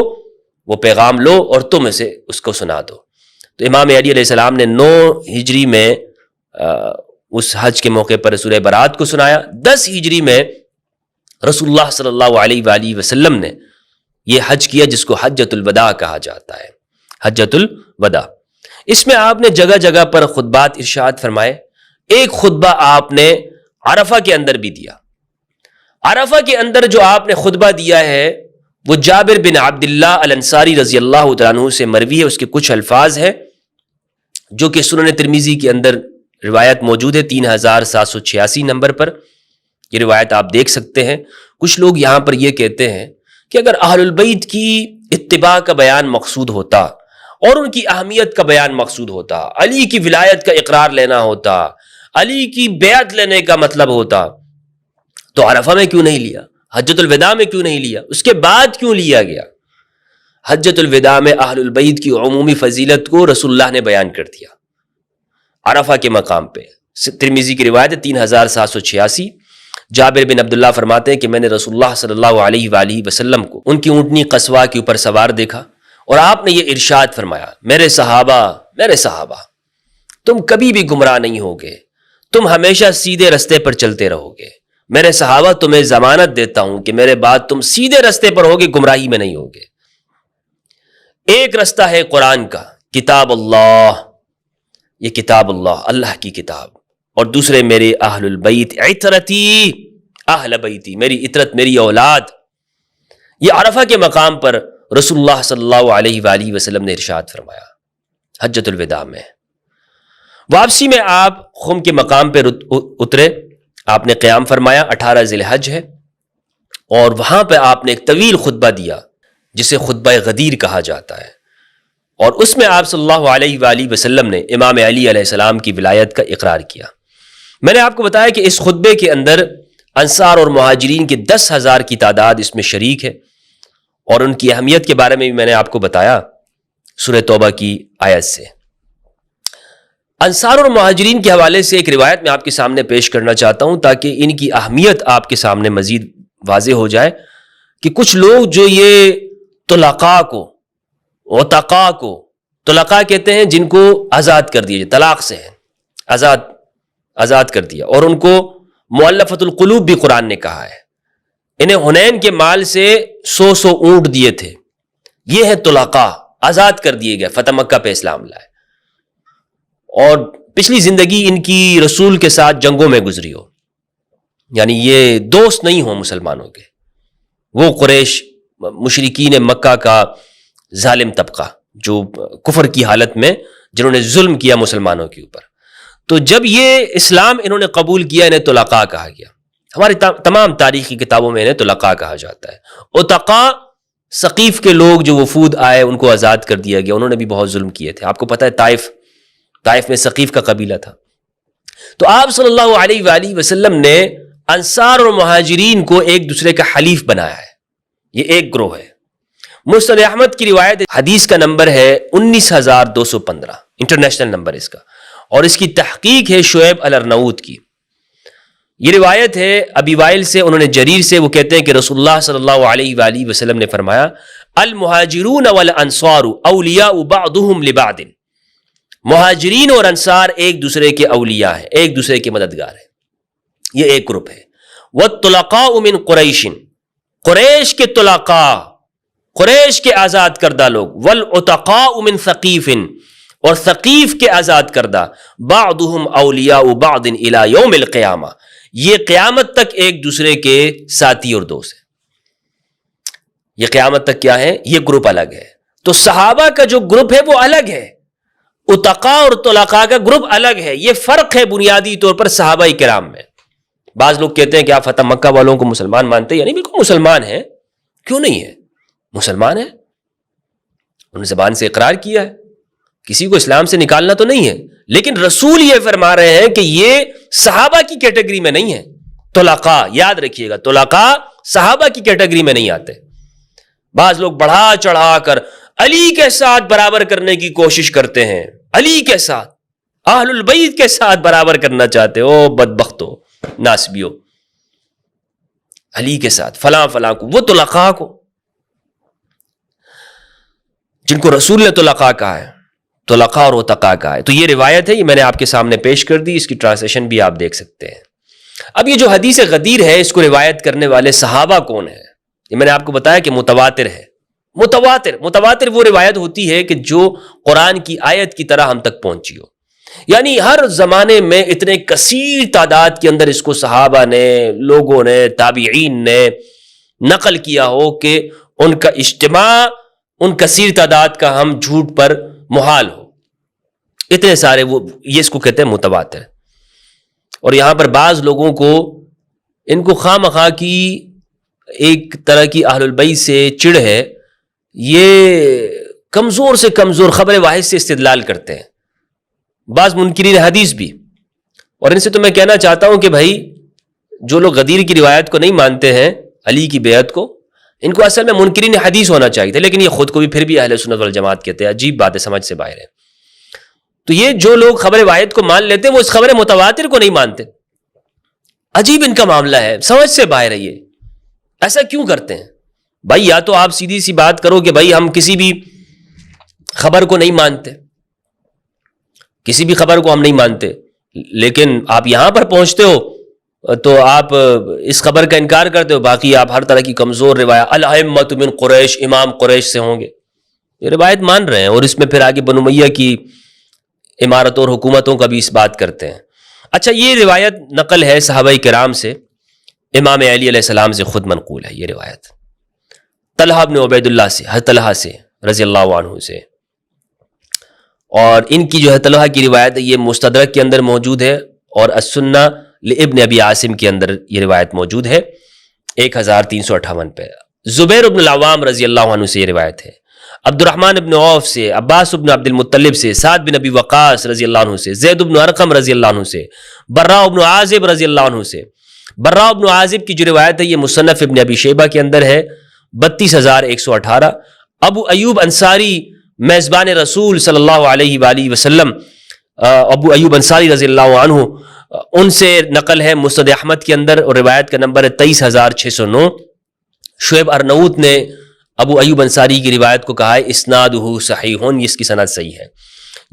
S2: وہ پیغام لو اور تم اسے اس کو سنا دو. تو امام علی علیہ السلام نے 9 ہجری میں اس حج کے موقع پر سورہ برات کو سنایا. 10 ہجری میں رسول اللہ صلی اللہ علیہ وآلہ وسلم نے یہ حج کیا جس کو حجۃ الوداع کہا جاتا ہے، حجۃ الوداع۔ اس میں آپ نے جگہ جگہ پر خطبات ارشاد فرمائے۔ ایک خطبہ آپ نے عرفہ کے اندر بھی دیا۔ عرفہ کے اندر جو آپ نے خطبہ دیا ہے وہ جابر بن عبداللہ الانصاری رضی اللہ تعالیٰ عنہ سے مروی ہے۔ اس کے کچھ الفاظ ہیں جو کہ سنن ترمذی کے اندر روایت موجود ہے 3786 نمبر پر، یہ روایت آپ دیکھ سکتے ہیں۔ کچھ لوگ یہاں پر یہ کہتے ہیں کہ اگر اہل البیت کی اتباع کا بیان مقصود ہوتا اور ان کی اہمیت کا بیان مقصود ہوتا، علی کی ولایت کا اقرار لینا ہوتا، علی کی بیعت لینے کا مطلب ہوتا، تو عرفہ میں کیوں نہیں لیا؟ حجۃ الوداع میں کیوں نہیں لیا؟ اس کے بعد کیوں لیا گیا؟ حجۃ الوداع میں اہل البیت کی عمومی فضیلت کو رسول اللہ نے بیان کر دیا عرفہ کے مقام پہ۔ ترمذی کی روایت ہے 3786۔ جابر بن عبداللہ فرماتے ہیں کہ میں نے رسول اللہ صلی اللہ علیہ وآلہ وسلم کو ان کی اونٹنی قصوہ کے اوپر سوار دیکھا اور آپ نے یہ ارشاد فرمایا، میرے صحابہ تم کبھی بھی گمراہ نہیں ہوگے، تم ہمیشہ سیدھے رستے پر چلتے رہو گے۔ میرے صحابہ تمہیں ضمانت دیتا ہوں کہ میرے بعد تم سیدھے رستے پر ہوگے، گمراہی میں نہیں ہوگے۔ ایک رستہ ہے قرآن کا، کتاب اللہ، یہ کتاب اللہ، اللہ کی کتاب، اور دوسرے میرے اہل البیت، عطرتی، اہل بیتی، میری عطرت، میری اولاد۔ یہ عرفہ کے مقام پر رسول اللہ صلی اللہ علیہ وآلہ وسلم نے ارشاد فرمایا حجۃ الوداع میں۔ واپسی میں آپ خم کے مقام پہ اترے، آپ نے قیام فرمایا، 18 ذی الحج ہے، اور وہاں پہ آپ نے ایک طویل خطبہ دیا جسے خطبہ غدیر کہا جاتا ہے، اور اس میں آپ صلی اللہ علیہ وآلہ وسلم نے امام علی علیہ السلام کی ولایت کا اقرار کیا۔ میں نے آپ کو بتایا کہ اس خطبے کے اندر انصار اور مہاجرین کے 10,000 کی تعداد اس میں شریک ہے، اور ان کی اہمیت کے بارے میں بھی میں نے آپ کو بتایا سورہ توبہ کی آیت سے۔ انصار اور مہاجرین کے حوالے سے ایک روایت میں آپ کے سامنے پیش کرنا چاہتا ہوں تاکہ ان کی اہمیت آپ کے سامنے مزید واضح ہو جائے کہ کچھ لوگ جو یہ طلقاء کو، عتقاء کو، طلقاء کہتے ہیں جن کو آزاد کر دیا جائے، طلاق سے ہیں، آزاد کر دیا، اور ان کو مؤلفۃ القلوب بھی قرآن نے کہا ہے۔ انہیں حنین کے مال سے 100 اونٹ دیے تھے، یہ ہے طلقاء، آزاد کر دیے گئے، فتح مکہ پہ اسلام لائے، اور پچھلی زندگی ان کی رسول کے ساتھ جنگوں میں گزری ہو، یعنی یہ دوست نہیں ہوں مسلمانوں کے، وہ قریش مشرکین مکہ کا ظالم طبقہ جو کفر کی حالت میں جنہوں نے ظلم کیا مسلمانوں کے اوپر۔ تو جب یہ اسلام انہوں نے قبول کیا، انہیں طلقاء کہا گیا۔ ہماری تمام تاریخی کتابوں میں انہیں طلقاء کہا جاتا ہے۔ عتقاء ثقیف کے لوگ جو وفود آئے ان کو آزاد کر دیا گیا، انہوں نے بھی بہت ظلم کیے تھے۔ آپ کو پتہ ہے طائف میں ثقیف کا قبیلہ تھا۔ تو آپ صلی اللہ علیہ وآلہ وسلم نے انصار اور مہاجرین کو ایک دوسرے کا حلیف بنایا ہے، یہ ایک گروہ ہے۔ مسند احمد کی روایت، حدیث کا نمبر ہے 19215، انٹرنیشنل نمبر اس کا، اور اس کی تحقیق ہے شعیب الارناؤوط کی۔ یہ روایت ہے ابی وائل سے، انہوں نے جریر سے، وہ کہتے ہیں کہ رسول اللہ صلی اللہ علیہ وآلہ وسلم نے فرمایا، المہاجرون والانصار اولیاء بعضهم لبعض، مہاجرین اور انصار ایک دوسرے کے اولیاء ہیں، ایک دوسرے کے مددگار ہیں، یہ ایک گروپ ہے۔ والطلقاء من قریش، قریش کے طلقاء، قریش کے آزاد کردہ لوگ، والعتقاء من ثقیف، اور ثقیف کے آزاد کردہ، بعضهم اولیاء بعض الى یوم القیامہ، یہ قیامت تک ایک دوسرے کے ساتھی اور دوست ہیں۔ یہ قیامت تک کیا ہے؟ یہ گروپ الگ ہے۔ تو صحابہ کا جو گروپ ہے وہ الگ ہے، عتقاء اور طلقاء کا گروپ الگ ہے۔ یہ فرق ہے بنیادی طور پر صحابہ کرام میں۔ بعض لوگ کہتے ہیں کہ آپ فتح مکہ والوں کو مسلمان مانتے ہیں، یعنی بالکل مسلمان ہیں، کیوں نہیں ہے؟ مسلمان ہیں، انہوں نے زبان سے اقرار کیا ہے، کسی کو اسلام سے نکالنا تو نہیں ہے، لیکن رسول یہ فرما رہے ہیں کہ یہ صحابہ کی کیٹیگری میں نہیں ہے۔ طلقاء، یاد رکھیے گا، طلقاء صحابہ کی کیٹیگری میں نہیں آتے۔ بعض لوگ بڑھا چڑھا کر علی کے ساتھ برابر کرنے کی کوشش کرتے ہیں، علی کے ساتھ، اہل البیت کے ساتھ برابر کرنا چاہتے ہو، بدبختو، ناسبیو، علی کے ساتھ فلاں فلاں کو، وہ طلقاء کو جن کو رسول نے طلقاء کہا ہے، طلقاء اور عتقاء کہا ہے۔ تو یہ روایت ہے، یہ میں نے آپ کے سامنے پیش کر دی، اس کی ٹرانسلیشن بھی آپ دیکھ سکتے ہیں۔ اب یہ جو حدیث غدیر ہے اس کو روایت کرنے والے صحابہ کون ہیں؟ یہ میں نے آپ کو بتایا کہ متواتر ہے. متواتر وہ روایت ہوتی ہے کہ جو قرآن کی آیت کی طرح ہم تک پہنچی ہو. یعنی ہر زمانے میں اتنے کثیر تعداد کے اندر اس کو صحابہ نے، لوگوں نے، تابعین نے نقل کیا ہو کہ ان کا اجتماع ان کثیر تعداد کا ہم جھوٹ پر محال ہو. اتنے سارے وہ یہ اس کو کہتے ہیں متواتر. اور یہاں پر بعض لوگوں کو ان کو خواہ مخواہ کی ایک طرح کی اہل البیت سے چڑ ہے، یہ کمزور سے کمزور خبر واحد سے استدلال کرتے ہیں، بعض منکرین حدیث بھی. اور ان سے تو میں کہنا چاہتا ہوں کہ بھائی جو لوگ غدیر کی روایت کو نہیں مانتے ہیں، علی کی بیعت کو، ان کو اصل میں منکرین حدیث ہونا چاہیے تھا، لیکن یہ خود کو بھی پھر بھی اہل سنت والجماعت کہتے ہیں. عجیب بات ہے، سمجھ سے باہر ہے. تو یہ جو لوگ خبر واحد کو مان لیتے ہیں وہ اس خبر متواتر کو نہیں مانتے. عجیب ان کا معاملہ ہے، سمجھ سے باہر ہے. یہ ایسا کیوں کرتے ہیں بھائی؟ یا تو آپ سیدھی سی بات کرو کہ بھائی ہم کسی بھی خبر کو نہیں مانتے، کسی بھی خبر کو ہم نہیں مانتے، لیکن آپ یہاں پر پہنچتے ہو تو آپ اس خبر کا انکار کرتے ہو، باقی آپ ہر طرح کی کمزور روایت الائمۃ من قریش، امام قریش سے ہوں گے، یہ روایت مان رہے ہیں. اور اس میں پھر آگے بنو امیہ کی عمارت اور حکومتوں کا بھی اس بات کرتے ہیں. اچھا، یہ روایت نقل ہے صحابہ کرام سے، امام علی علیہ السلام سے خود منقول ہے یہ روایت، طلحہ بن عبید اللہ سے، حضرت طلحہ سے رضی اللہ عنہ سے. اور ان کی جو ہے طلحہ کی روایت یہ مستدرک کے اندر موجود ہے، اور السنہ لابن ابی عاصم کے اندر یہ روایت موجود ہے 1358 پہ. زبیر بن العوام رضی اللہ عنہ سے یہ روایت ہے، عبد الرحمن بن عوف سے، عباس بن عبد المطلب سے، سعد بن ابی وقاص رضی اللہ عنہ سے، زید بن ارقم رضی اللہ عنہ سے، براء بن عازب رضی اللہ عنہ سے. براء بن عازب کی جو روایت ہے یہ مصنف ابن ابی شیبہ کے اندر ہے 32118. ابو ایوب انصاری میزبان رسول صلی اللہ علیہ وآلہ وسلم، ابو ایوب انصاری رضی اللہ عنہ، ان سے نقل ہے مسند احمد کے اندر، اور روایت کا نمبر ہے 23609. شعیب ارنوت نے ابو ایوب انصاری کی روایت کو کہا ہے اسنادہ صحیح، اس کی سند صحیح ہے.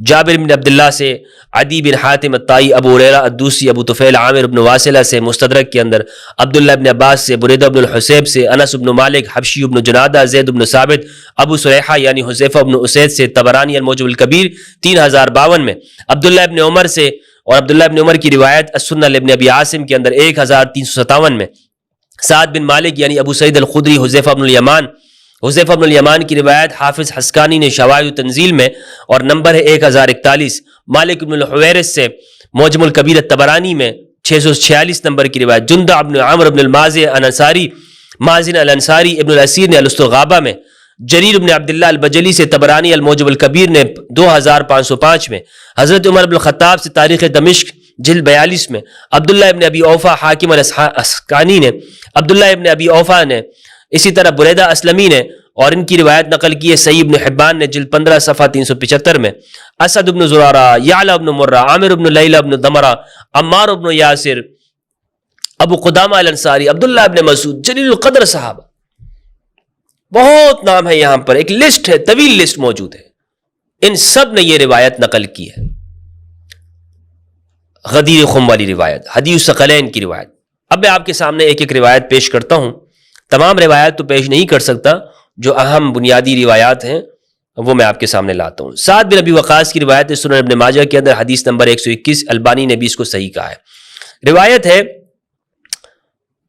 S2: جابر بن عبداللہ سے، عدی بن حاتم الطائی، ابو ہریرہ الدوسی، ابو طفیل عامر بن واصلہ سے مستدرک کے اندر، عبداللہ بن عباس سے، بریدہ بن الحسیب سے، انس بن مالک، حبشی بن جنادہ، زید بن ثابت، ابو سریحہ یعنی حذیفہ بن اسید سے، طبرانی المعجم الکبیر 3052 میں، عبداللہ بن عمر سے، اور عبداللہ بن عمر کی روایت السنہ لابن ابی عاصم کے اندر 1357 میں، سعد بن مالک یعنی ابو سعید الخدری، حذیفہ بن الیمان کی روایت حافظ حسکانی نے شواہد تنزیل میں، اور نمبر ہے 1041. مالک بن الحویرث سے معجم الکبیر الطبرانی میں 646 نمبر کی روایت. جندع بن عمرو بن المازن الانصاری، مازن الانصاری ابن الاسیر نے الاسطغابہ میں، جریر بن عبداللہ البجلی سے طبرانی المعجم الکبیر نے 2505 میں، حضرت عمر بن الخطاب سے تاریخ دمشق جلد 42 میں، عبداللہ ابن ابی اوفا حاکم الاسقانی نے، عبداللہ ابن ابی اوفا نے، اسی طرح بریدہ اسلمی نے، اور ان کی روایت نقل کی ہے صحیح ابن حبان نے جلد 15 صفحہ 375 میں. اسد بن زرارہ، یعلا بن مرہ، عامر بن لیلہ بن دمرہ، عمار بن یاسر، ابو قدامہ الانصاری، عبداللہ ابن مسعود، جلیل القدر صحابہ، بہت نام ہے. یہاں پر ایک لسٹ ہے، طویل لسٹ موجود ہے، ان سب نے یہ روایت نقل کی ہے. غدیر خم والی روایت، حدیث ثقلین کی روایت. اب میں آپ کے سامنے ایک ایک روایت پیش کرتا ہوں، تمام روایت تو پیش نہیں کر سکتا، جو اہم بنیادی روایات ہیں وہ میں آپ کے سامنے لاتا ہوں. سعد بن ابی وقاص کی روایت ہے سنن ابن ماجہ کے اندر، حدیث نمبر 121، البانی نے بھی اس کو صحیح کہا ہے. روایت ہے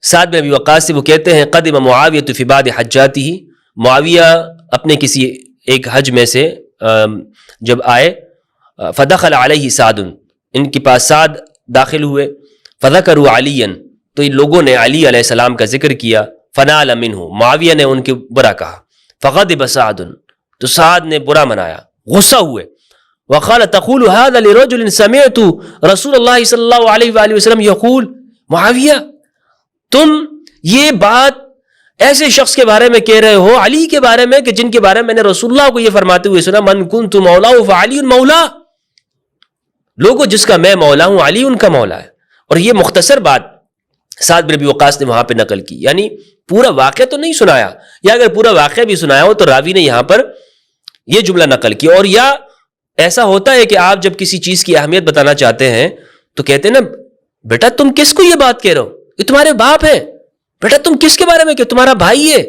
S2: سعد بن ابی وقاص سے، وہ کہتے ہیں قدم معاویہ فی بعض حجاتہ، معاویہ اپنے کسی ایک حج میں سے جب آئے، فدخل علیہ سعد، ان کے پاس سعد داخل ہوئے، فذکروا علیا، تو ان لوگوں نے علی علیہ السلام کا ذکر کیا، فنال منہ، معاویہ نے ان کے برا کہا، فغضب سعد، تو سعد نے برا منایا، غصہ ہوئے، وقال تقول هذا لرجل سمعت رسول اللہ صلی اللہ علیہ وآلہ وسلم یقول، معاویہ تم یہ بات ایسے شخص کے بارے میں کہہ رہے ہو، علی کے بارے میں، کہ جن کے بارے میں نے رسول اللہ کو یہ فرماتے ہوئے سنا، من کنت مولا فعلی مولا، لوگوں جس کا میں مولا ہوں علی ان کا مولا ہے. اور یہ مختصر بات سعد بن ابی وقاص نے وہاں پہ نقل کی، یعنی پورا واقعہ تو نہیں سنایا، یا اگر پورا واقعہ بھی سنایا ہو تو راوی نے یہاں پر یہ جملہ نقل کی. اور یا ایسا ہوتا ہے کہ آپ جب کسی چیز کی اہمیت بتانا چاہتے ہیں تو کہتے ہیں نا بیٹا تم کس کو یہ بات کہہ رہے ہو؟ یہ تمہارے باپ ہیں. بیٹا تم کس کے بارے میں کہ تمہارا بھائی ہے.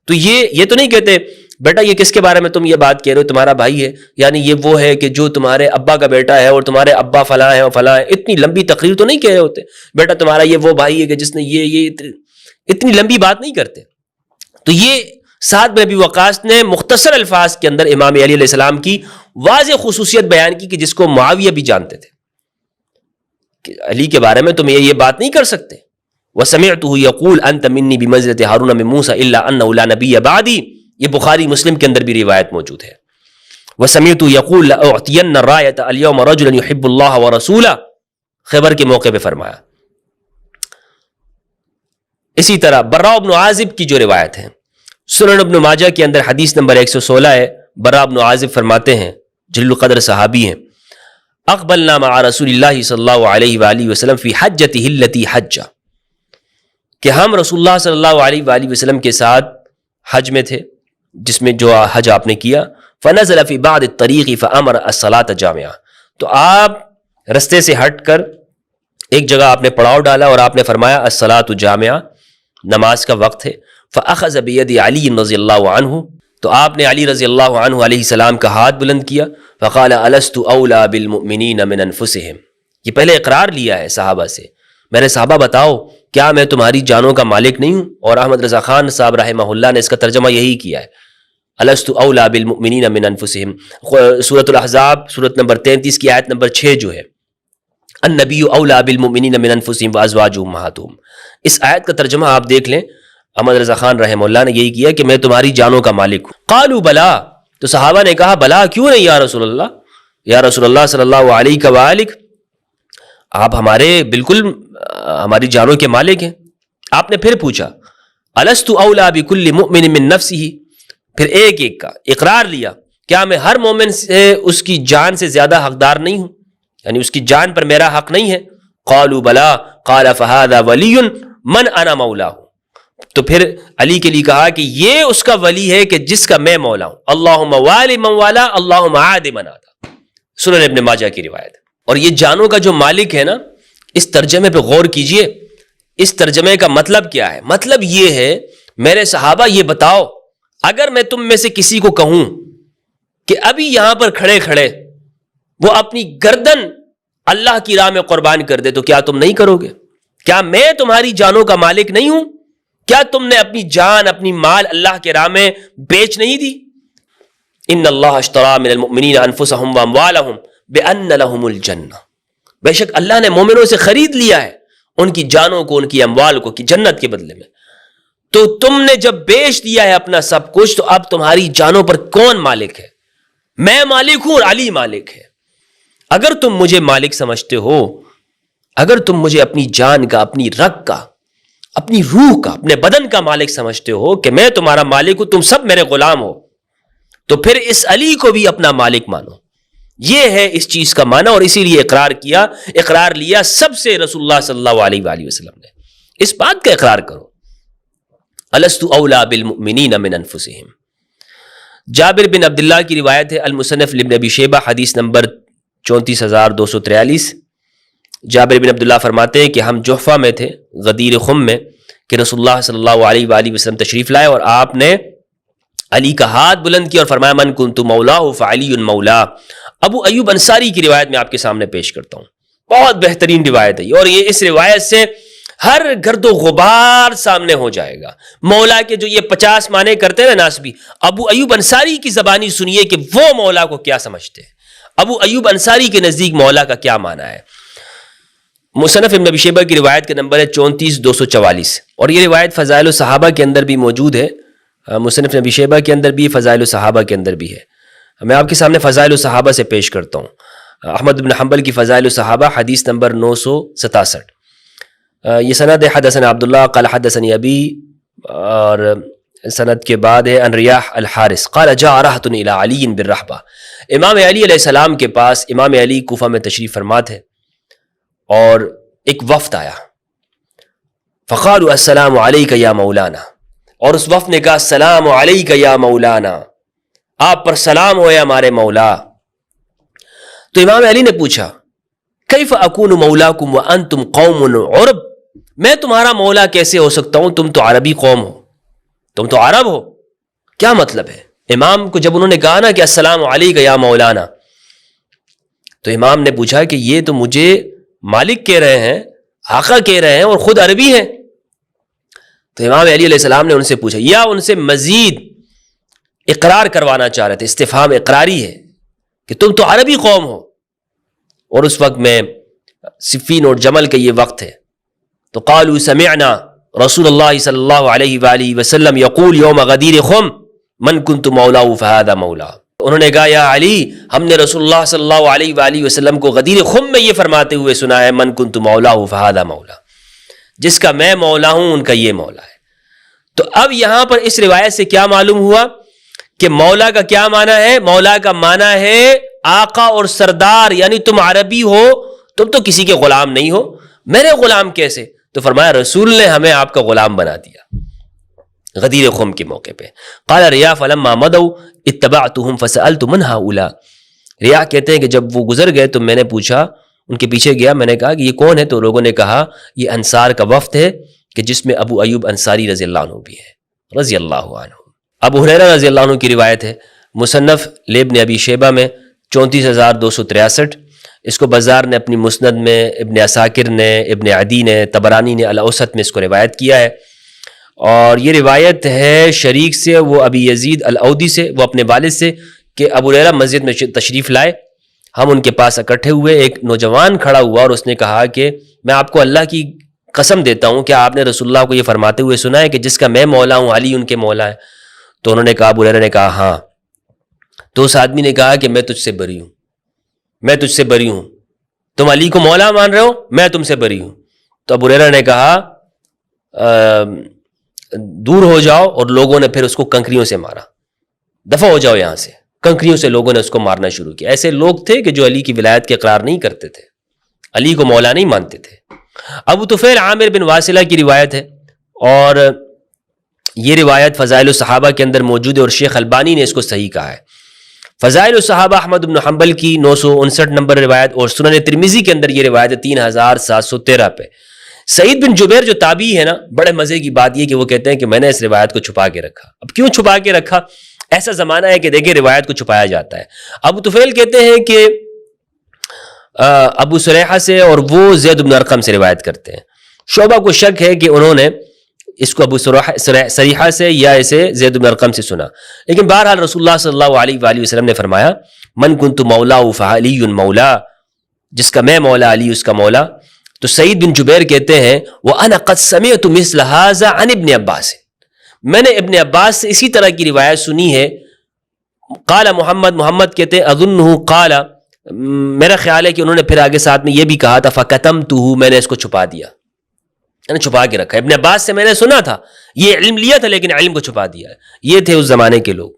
S2: تو یہ تو نہیں کہتے بیٹا یہ کس کے بارے میں تم یہ بات کہہ رہے ہو، تمہارا بھائی ہے. یعنی یہ وہ ہے کہ جو تمہارے ابا کا بیٹا ہے اور تمہارے ابا فلاں ہے اور فلاں ہے. اتنی لمبی تقریر تو نہیں کہہ رہے ہوتے بیٹا تمہارا یہ وہ بھائی ہے کہ جس نے یہ اتنی لمبی بات نہیں کرتے. تو یہ سعد بن ابی وقاص نے مختصر الفاظ کے اندر امام علی علیہ السلام کی واضح خصوصیت بیان کی کہ جس کو معاویہ بھی جانتے تھے کہ علی کے بارے میں تم یہ بات نہیں کر سکتے. وَسَمِعْتُهُ يَقُولُ أَنْتَ مِنِّي بِمَنزِلَةِ هَارُونَ مِن مُوسَىٰ إِلَّا أَنَّهُ لَا نَبِيَّ بَعْدِي. یہ بخاری مسلم کے اندر بھی روایت موجود ہے. وَسَمِعْتُهُ يَقُولُ لَأُعْطِيَنَّ الرَّايَةَ الْيَوْمَ رَجُلًا يُحِبُّ اللَّهَ وَرَسُولَهُ. خیبر کے موقع پہ فرمایا. اسی طرح براء بن عازب کی جو روایت ہے سنن ابن ماجہ کے اندر حدیث نمبر 116 ہے. براء بن عازب فرماتے ہیں، جلیل القدر صحابی ہیں، اقبلنا مع رسول اللہ صلی اللہ علیہ وآلہ وسلم فی حجتہ التی حج، کہ ہم رسول اللہ صلی اللہ علیہ وآلہ وسلم کے ساتھ حج میں تھے جس میں جو حج آپ نے کیا. فنزل فی بعض الطریق فامر الصلاۃ جامعہ. تو آپ رستے سے ہٹ کر ایک جگہ آپ نے پڑاؤ ڈالا اور آپ نے فرمایا الصلاۃ جامعہ، نماز کا وقت ہے. فاخذ بید علی رضی اللہ عنہ، تو آپ نے علی رضی اللہ عنہ علیہ السلام کا ہاتھ بلند کیا. فقال الست اولی بالمؤمنین من انفسہم. یہ پہلے اقرار لیا ہے صحابہ سے، میرے صحابہ بتاؤ کیا میں تمہاری جانوں کا مالک نہیں ہوں؟ اور احمد رضا خان صاحب رحمہ اللہ نے اس کا ترجمہ یہی کیا ہے، الست اولی بالمؤمنین من انفسہم. سورۃ الاحزاب سورۃ نمبر 33 کی آیت نمبر 6 جو ہے، النبی اولی بالمؤمنین من انفسہم وازواجہ امہاتہم. اس آیت کا ترجمہ آپ دیکھ لیں، احمد رضا خان رحمہ اللہ نے یہی کیا کہ میں تمہاری جانوں کا مالک ہوں. قالوا بلا، تو صحابہ نے کہا بلا کیوں نہیں یا رسول اللہ، یا رسول اللہ صلی اللہ علیہ وآلہ، آپ ہمارے بالکل ہماری جانوں کے مالک ہیں. آپ نے پھر پوچھا الست اولی بکل مؤمن من نفسہ، پھر ایک ایک کا اقرار لیا، کیا میں ہر مومن سے اس کی جان سے زیادہ حقدار نہیں ہوں، یعنی اس کی جان پر میرا حق نہیں ہے. قالوا بلا قال فهذا ولی من انا مولاه. تو پھر علی کے لیے کہا کہ یہ اس کا ولی ہے کہ جس کا میں مولا ہوں. اللہم والی من والا اللہم عاد من عاد. سنن ابن ماجہ کی روایت. اور یہ جانوں کا جو مالک ہے نا، اس ترجمے پہ غور کیجئے. اس ترجمے کا مطلب کیا ہے؟ مطلب یہ ہے میرے صحابہ یہ بتاؤ، اگر میں تم میں سے کسی کو کہوں کہ ابھی یہاں پر کھڑے کھڑے وہ اپنی گردن اللہ کی راہ میں قربان کر دے تو کیا تم نہیں کرو گے؟ کیا میں تمہاری جانوں کا مالک نہیں ہوں؟ کیا تم نے اپنی جان اپنی مال اللہ کے راہ میں بیچ نہیں دی؟ ان اللہ اشترى من المؤمنین انفسهم واموالهم بان لهم الجنہ. بے شک اللہ نے مومنوں سے خرید لیا ہے ان کی جانوں کو، ان کی اموال کو، کہ جنت کے بدلے میں. تو تم نے جب بیچ دیا ہے اپنا سب کچھ، تو اب تمہاری جانوں پر کون مالک ہے؟ میں مالک ہوں اور علی مالک ہے. اگر تم مجھے مالک سمجھتے ہو، اگر تم مجھے اپنی جان کا، اپنی رگ کا، اپنی روح کا، اپنے بدن کا مالک سمجھتے ہو کہ میں تمہارا مالک ہوں، تم سب میرے غلام ہو، تو پھر اس علی کو بھی اپنا مالک مانو. یہ ہے اس چیز کا معنی. اور اسی لیے اقرار لیا سب سے رسول اللہ صلی اللہ علیہ وآلہ وسلم نے. اس بات کا اقرار کرو، الست اولی بالمؤمنین من انفسہم. جابر بن عبداللہ کی روایت ہے، المصنف لابن ابی شیبہ حدیث نمبر 34243. جابر بن عبداللہ فرماتے ہیں کہ ہم جحفہ میں تھے، غدیر خم میں، کہ رسول اللہ صلی اللہ علیہ وآلہ وسلم تشریف لائے اور آپ نے علی کا ہاتھ بلند کیا اور فرمایا من کنت مولاہ فعلی مولا. ابو ایوب انصاری کی روایت میں آپ کے سامنے پیش کرتا ہوں، بہت بہترین روایت ہے یہ، اور یہ اس روایت سے ہر گرد و غبار سامنے ہو جائے گا. مولا کے جو یہ 50 معنی کرتے ہیں نا ناسبی، ابو ایوب انصاری کی زبانی سنیے کہ وہ مولا کو کیا سمجھتے ہیں. ابو ایوب انصاری کے نزدیک مولا کا کیا معنی ہے. مصنف ابن ابی شیبہ کی روایت کا نمبر ہے 34244، اور یہ روایت فضائل الصحابہ کے اندر بھی موجود ہے. مصنف ابن ابی شیبہ کے اندر بھی، فضائل الصحابہ کے اندر بھی ہے. میں آپ کے سامنے فضائل الصحابہ سے پیش کرتا ہوں. احمد بن حنبل کی فضائل الصحابہ حدیث نمبر 967. یہ سند حدثنا عبداللہ قال حدثنی ابی، اور سند کے بعد ہے ان ریاح الحارث قال جاء رہط الی علی بالرحبہ. امام علی علیہ السلام کے پاس، امام علی کوفہ میں تشریف فرما تھے، اور ایک وفد آیا. فقالوا السلام علیک یا مولانا، اور اس وفد نے کہا السلام علیک یا مولانا، آپ پر سلام ہو یا ہمارے مولا. تو امام علی نے پوچھا کیف اکون مولاکم وانتم قوم عرب، میں تمہارا مولا کیسے ہو سکتا ہوں، تم تو عربی قوم ہو، تم تو عرب ہو. کیا مطلب ہے؟ امام کو جب انہوں نے کہا نا کہ السلام علیک یا مولانا، تو امام نے پوچھا کہ یہ تو مجھے مالک کہہ رہے ہیں، آقا کہہ رہے ہیں، اور خود عربی ہیں. تو امام علی علیہ السلام نے ان سے پوچھا، یا ان سے مزید اقرار کروانا چاہ رہے تھے، استفہام اقراری ہے کہ تم تو عربی قوم ہو. اور اس وقت میں صفین اور جمل کا یہ وقت ہے. تو قالوا سمعنا رسول اللہ صلی اللہ علیہ وآلہ وسلم یقول یوم غدیر خم من کنت مولاہ فہذا مولا. انہوں نے کہا یا علی، ہم نے رسول اللہ صلی اللہ علیہ وآلہ وسلم کو غدیر خم میں یہ فرماتے ہوئے سنا ہے من کنت مولاہ فہذا مولا، جس کا میں مولا ہوں ان کا یہ مولا ہے. تو اب یہاں پر اس روایت سے کیا معلوم ہوا کہ مولا کا کیا معنی ہے؟ مولا کا معنی ہے آقا اور سردار، یعنی تم عربی ہو، تم تو کسی کے غلام نہیں ہو. میرے غلام کیسے؟ تو فرمایا رسول نے ہمیں آپ کا غلام بنا دیا غدیر خم کے موقع پہ. قال ریا فلما مضوا اتبعتهم فسألت من هؤلاء. ریا کہتے ہیں کہ جب وہ گزر گئے تو میں نے پوچھا، ان کے پیچھے گیا، میں نے کہا کہ یہ کون ہے؟ تو لوگوں نے کہا یہ انصار کا وفد ہے کہ جس میں ابو ایوب انصاری رضی اللہ عنہ بھی ہے رضی اللہ عنہ. ابو ہریرہ رضی اللہ عنہ کی روایت ہے، مصنف لابن ابی شیبہ میں 34263، اس کو بزار نے اپنی مسند میں، ابن عساکر نے، ابن عدی نے، طبرانی نے الاوسط میں اس کو روایت کیا ہے. اور یہ روایت ہے شریک سے، وہ ابی یزید الاودی سے، وہ اپنے والد سے، کہ ابو ہریرہ مسجد میں تشریف لائے، ہم ان کے پاس اکٹھے ہوئے، ایک نوجوان کھڑا ہوا اور اس نے کہا کہ میں آپ کو اللہ کی قسم دیتا ہوں کہ آپ نے رسول اللہ کو یہ فرماتے ہوئے سنا ہے کہ جس کا میں مولا ہوں علی ان کے مولا ہے. تو انہوں نے کہا، ابو ہریرہ نے کہا ہاں. تو اس آدمی نے کہا کہ میں تجھ سے بری ہوں، میں تجھ سے بری ہوں، تم علی کو مولا مان رہے ہو، میں تم سے بری ہوں. تو ابو ہریرہ نے کہا دور ہو جاؤ، اور لوگوں نے پھر اس کو کنکریوں سے مارا، دفع ہو جاؤ یہاں سے. کنکریوں سے لوگوں نے اس کو مارنا شروع کیا. ایسے لوگ تھے کہ جو علی کی ولایت کے اقرار نہیں کرتے تھے، علی کو مولا نہیں مانتے تھے. ابو طفیل عامر بن واصلہ کی روایت ہے، اور یہ روایت فضائل الصحابہ کے اندر موجود ہے، اور شیخ البانی نے اس کو صحیح کہا ہے. فضائل الصحابہ احمد بن حنبل کی 959 نمبر روایت، اور سنن ترمذی کے اندر یہ روایت ہے 3713 پہ. سعید بن جبیر جو تابعی ہے نا، بڑے مزے کی بات یہ کہ وہ کہتے ہیں کہ میں نے اس روایت کو چھپا کے رکھا. اب کیوں چھپا کے رکھا؟ ایسا زمانہ ہے کہ دیکھیں روایت کو چھپایا جاتا ہے. ابو طفیل کہتے ہیں کہ ابو سریحہ سے، اور وہ زید بن ارقم سے روایت کرتے ہیں. شعبہ کو شک ہے کہ انہوں نے اس کو ابو سریحہ سے یا اسے زید بن ارقم سے سنا، لیکن بہرحال رسول اللہ صلی اللہ علیہ وآلہ وسلم نے فرمایا من کنت مولا فعلی مولا، جس کا میں مولا علی اس کا مولا. تو سعید بن جبیر کہتے ہیں وَأَنَا قَدْ سَمِعْتُ مِثْلَ هَذَا عَنِ ابْنِ عباس، میں نے ابن عباس سے اسی طرح کی روایت سنی ہے. قال محمد کہتے ہیں اظنه قال، میرا خیال ہے کہ انہوں نے پھر آگے ساتھ میں یہ بھی کہا تھا فَكَتَمْتُهُ، میں نے اس کو چھپا دیا، میں نے چھپا کے رکھا. ابن عباس سے میں نے سنا تھا، یہ علم لیا تھا لیکن علم کو چھپا دیا. یہ تھے اس زمانے کے لوگ،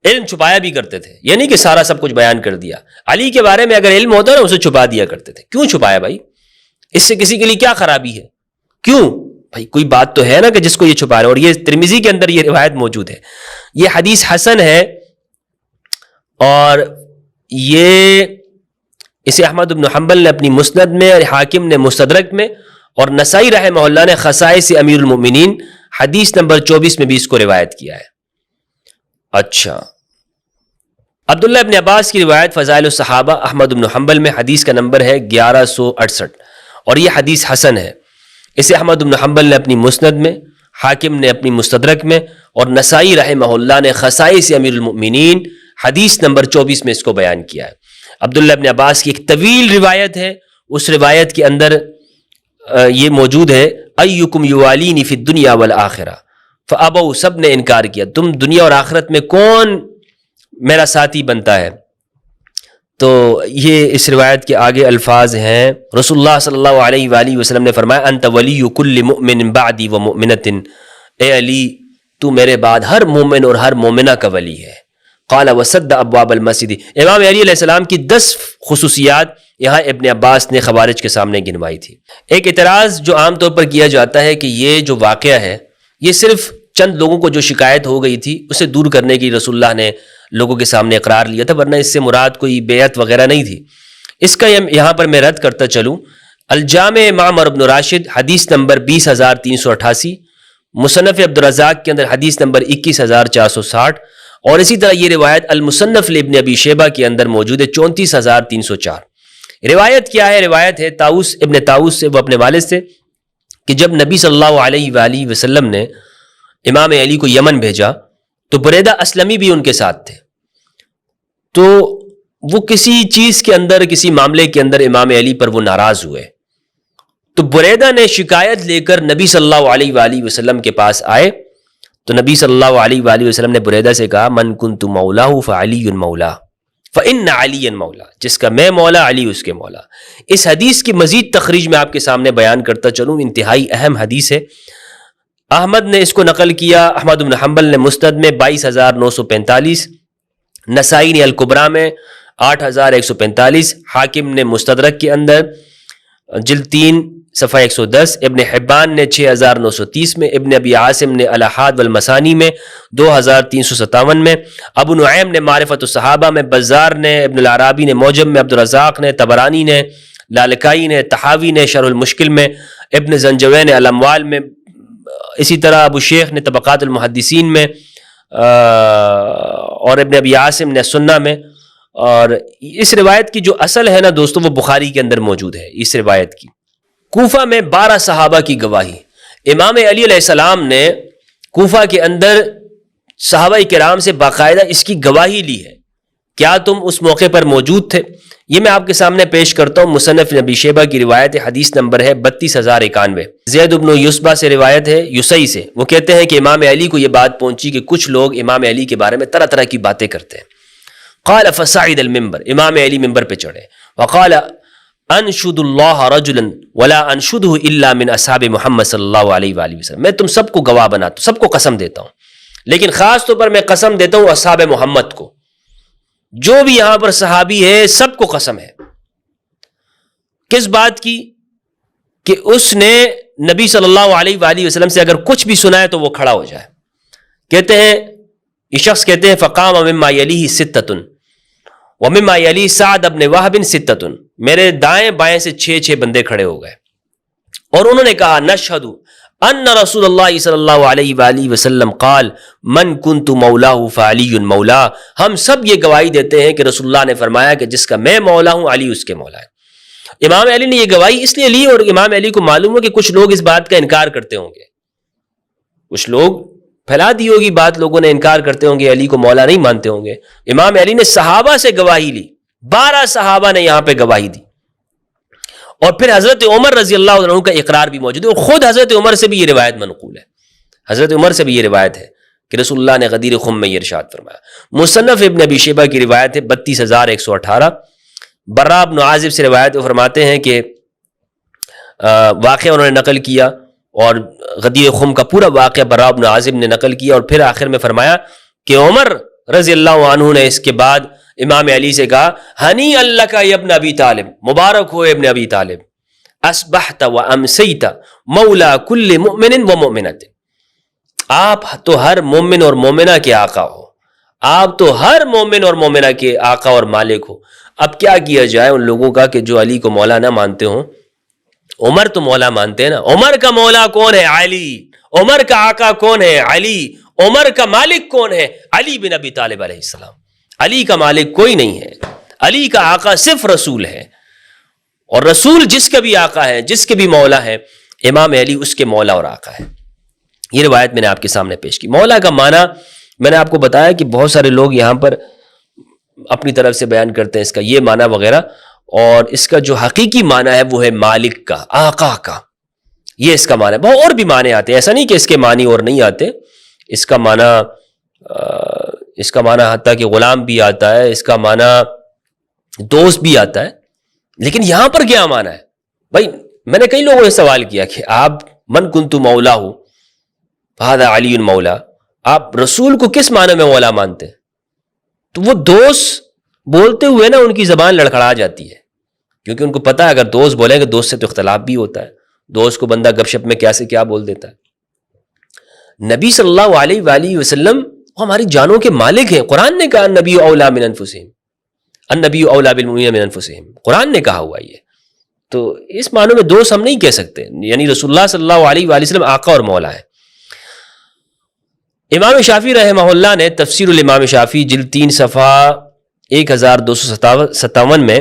S2: علم چھپایا بھی کرتے تھے، یہ نہیں کہ سارا سب کچھ بیان کر دیا. علی کے بارے میں اگر علم ہوتا نا اسے چھپا دیا کرتے تھے. کیوں چھپایا بھائی؟ اس سے کسی کے لیے کیا خرابی ہے؟ کیوں بھائی؟ کوئی بات تو ہے نا کہ جس کو یہ چھپا رہے. اور یہ ترمذی کے اندر یہ روایت موجود ہے. یہ حدیث حسن ہے، اور یہ اسے احمد بن حنبل نے اپنی مسند میں، اور حاکم نے مستدرک میں، اور نسائی رحمہ اللہ نے خصائص امیر المؤمنین حدیث نمبر 24 میں بھی اس کو روایت کیا ہے. اچھا، عبداللہ ابن عباس کی روایت فضائل الصحابہ احمد بن حنبل میں حدیث کا نمبر ہے 1168، اور یہ حدیث حسن ہے. اسے احمد بن حنبل نے اپنی مسند میں، حاکم نے اپنی مستدرک میں، اور نسائی رحمہ اللہ نے خصائص امیر المؤمنین حدیث نمبر 24 میں اس کو بیان کیا ہے. عبداللہ ابن عباس کی ایک طویل روایت ہے، اس روایت کے اندر یہ موجود ہے ایکم یوالینی فی الدنیا والآخرہ فابوا، سب نے انکار کیا، تم دنیا اور آخرت میں کون میرا ساتھی بنتا ہے. تو یہ اس روایت کے آگے الفاظ ہیں، رسول اللہ صلی اللہ علیہ وآلہ وسلم نے فرمایا انت ولی کل مؤمن بعدی و مؤمنۃ، اے علی تو میرے بعد ہر مومن اور ہر مومنہ کا ولی ہے. قال وسد ابواب المسجد، امام علی علیہ السلام کی 10 خصوصیات یہاں ابن عباس نے خوارج کے سامنے گنوائی تھی. ایک اعتراض جو عام طور پر کیا جاتا ہے کہ یہ جو واقعہ ہے یہ صرف چند لوگوں کو جو شکایت ہو گئی تھی اسے دور کرنے کی رسول اللہ نے لوگوں کے سامنے اقرار لیا تھا، ورنہ اس سے مراد کوئی بیعت وغیرہ نہیں تھی. اس کا یہاں پر میں رد کرتا چلوں، الجامع معمر بن راشد حدیث نمبر 20,388، مصنف عبدالرزاق کے اندر حدیث نمبر 21,460، اور اسی طرح یہ روایت المصنف لابن ابی شیبہ کے اندر موجود ہے 34,304۔ روایت کیا ہے؟ روایت ہے طاؤس ابن طاؤس سے، وہ اپنے والد سے، کہ جب نبی صلی اللہ علیہ وآلہ وسلم نے امام علی کو یمن بھیجا تو بریدہ اسلمی بھی ان کے ساتھ تھے، تو وہ کسی چیز کے اندر، کسی معاملے کے اندر امام علی پر وہ ناراض ہوئے، تو بریدہ نے شکایت لے کر نبی صلی اللہ علیہ وآلہ وسلم کے پاس آئے، تو نبی صلی اللہ علیہ وآلہ وسلم نے بریدہ سے کہا من کنت مولاه فعلی مولا فإن علی مولا، جس کا میں مولا علی اس کے مولا۔ اس حدیث کی مزید تخریج میں آپ کے سامنے بیان کرتا چلوں، انتہائی اہم حدیث ہے۔ احمد نے اس کو نقل کیا، احمد بن حنبل نے مسند میں 22,945، نسائی نے الکبریٰ میں 8,145، حاکم نے مستدرک کے اندر جلد 3 صفحہ 110، ابن حبان نے 6,930 میں، ابن ابی عاصم نے الاحاد والمسانی میں 2,357 میں، ابو نعیم نے معرفت الصحابہ میں، بزار نے، ابن العرابی نے موجم میں، عبدالرزاق نے، طبرانی نے، لالکائی نے، تحاوی نے شرح المشکل میں، ابن زنجوی نے الاموال میں، اسی طرح ابو شیخ نے طبقات المحدثین میں، اور ابن ابی عاصم نے سنہ میں۔ اور اس روایت کی جو اصل ہے نا دوستو، وہ بخاری کے اندر موجود ہے۔ اس روایت کی کوفہ میں 12 صحابہ کی گواہی، امام علی علیہ السلام نے کوفہ کے اندر صحابہ کرام سے باقاعدہ اس کی گواہی لی ہے، کیا تم اس موقع پر موجود تھے؟ یہ میں آپ کے سامنے پیش کرتا ہوں، مصنف ابی شیبہ کی روایت، حدیث نمبر ہے 32,091، زید بن یوسبہ سے روایت ہے، یوسئی سے، وہ کہتے ہیں کہ امام علی کو یہ بات پہنچی کہ کچھ لوگ امام علی کے بارے میں طرح طرح کی باتیں کرتے ہیں۔ قال فصعد المنبر، امام علی ممبر پہ چڑھے، وقال انشد اللہ رجلا ولا انشدہ الا من اصحاب محمد صلی اللہ علیہ وآلہ وسلم، میں تم سب کو گواہ بناتا ہوں، سب کو قسم دیتا ہوں، لیکن خاص طور پر میں قسم دیتا ہوں اصحاب محمد کو، جو بھی یہاں پر صحابی ہے سب کو قسم ہے۔ کس بات کی؟ کہ اس نے نبی صلی اللہ علیہ وآلہ وسلم سے اگر کچھ بھی سنا ہے تو وہ کھڑا ہو جائے۔ کہتے ہیں یہ شخص کہتے ہیں فقام مما یلیہ ستۃ ومما یلی سعد بن وہب ستۃ، میرے دائیں بائیں سے 6 بندے کھڑے ہو گئے، اور انہوں نے کہا نشہد ان رسول اللہ صلی اللہ علیہ وآلہ وسلم قال من کنت مولاہ فعلی مولا، ہم سب یہ گواہی دیتے ہیں کہ رسول اللہ نے فرمایا کہ جس کا میں مولا ہوں علی اس کے مولا ہے۔ امام علی نے یہ گواہی اس لیے لی، اور امام علی کو معلوم ہو کہ کچھ لوگ اس بات کا انکار کرتے ہوں گے، کچھ لوگ پھیلا دی ہوگی بات، لوگوں نے انکار کرتے ہوں گے، علی کو مولا نہیں مانتے ہوں گے۔ امام علی نے صحابہ سے گواہی لی، 12 صحابہ نے یہاں پہ گواہی دی، اور پھر حضرت عمر رضی اللہ عنہ کا اقرار بھی موجود ہے، اور خود حضرت عمر سے بھی یہ روایت منقول ہے، حضرت عمر سے بھی یہ روایت ہے کہ رسول اللہ نے غدیر خم میں یہ ارشاد فرمایا۔ مصنف ابن ابی شیبہ کی روایت ہے 32,118، براء بن عازب سے روایت فرماتے ہیں کہ واقعہ انہوں نے نقل کیا، اور غدیر خم کا پورا واقعہ براء بن عازب نے نقل کیا، اور پھر آخر میں فرمایا کہ عمر رضی اللہ عنہ نے اس کے بعد امام علی سے کہا ہنی لک یا ابن ابی طالب، مبارک ہو ابن ابی طالب، اصبحت و امسیت مولا کل مؤمن و مؤمنۃ، آپ تو ہر مومن اور مومنہ کے آقا ہو، آپ تو ہر مومن اور مومنہ کے آقا اور مالک ہو۔ اب کیا کیا جائے ان لوگوں کا کہ جو علی کو مولا نہ مانتے ہوں؟ عمر تو مولا مانتے ہیں نا، عمر کا مولا کون ہے؟ علی۔ عمر کا آقا کون ہے؟ علی۔ عمر کا مالک کون ہے؟ علی بن ابی طالب علیہ السلام۔ علی کا مالک کوئی نہیں ہے، علی کا آقا صرف رسول ہے، اور رسول جس کا بھی آقا ہے، جس کے بھی مولا ہے، امام علی اس کے مولا اور آقا ہے۔ یہ روایت میں نے آپ کے سامنے پیش کی۔ مولا کا معنی میں نے آپ کو بتایا کہ بہت سارے لوگ یہاں پر اپنی طرف سے بیان کرتے ہیں اس کا یہ معنی وغیرہ، اور اس کا جو حقیقی معنی ہے وہ ہے مالک کا، آقا کا، یہ اس کا معنی ہے۔ بہت اور بھی معنی آتے ہیں، ایسا نہیں کہ اس کے معنی اور نہیں آتے، اس کا معنی حتیٰ کہ غلام بھی آتا ہے، اس کا معنی دوست بھی آتا ہے، لیکن یہاں پر کیا معنی ہے؟ بھائی میں نے کئی لوگوں سے سوال کیا کہ آپ من کنت مولا ہو فہذا علی مولا، آپ رسول کو کس معنی میں مولا مانتے ہیں؟ تو وہ دوست بولتے ہوئے نا ان کی زبان لڑکھڑا جاتی ہے، کیونکہ ان کو پتا ہے اگر دوست بولیں گے دوست سے تو اختلاف بھی ہوتا ہے، دوست کو بندہ گپ شپ میں کیا سے کیا بول دیتا ہے۔ نبی صلی اللہ علیہ وآلہ وسلم وہ ہماری جانوں کے مالک ہیں، قرآن نے کہا نبی اولا من انفسہم، النبی اولا بالمؤمنین من انفسہم، قرآن نے کہا ہوا یہ. تو اس معنی میں دوست ہم نہیں کہہ سکتے، یعنی رسول اللہ صلی اللہ علیہ وآلہ وسلم آقا اور مولا ہے. امام شافعی رحمہ اللہ نے تفسیر الامام شافعی جلد 3 صفحہ 1257 میں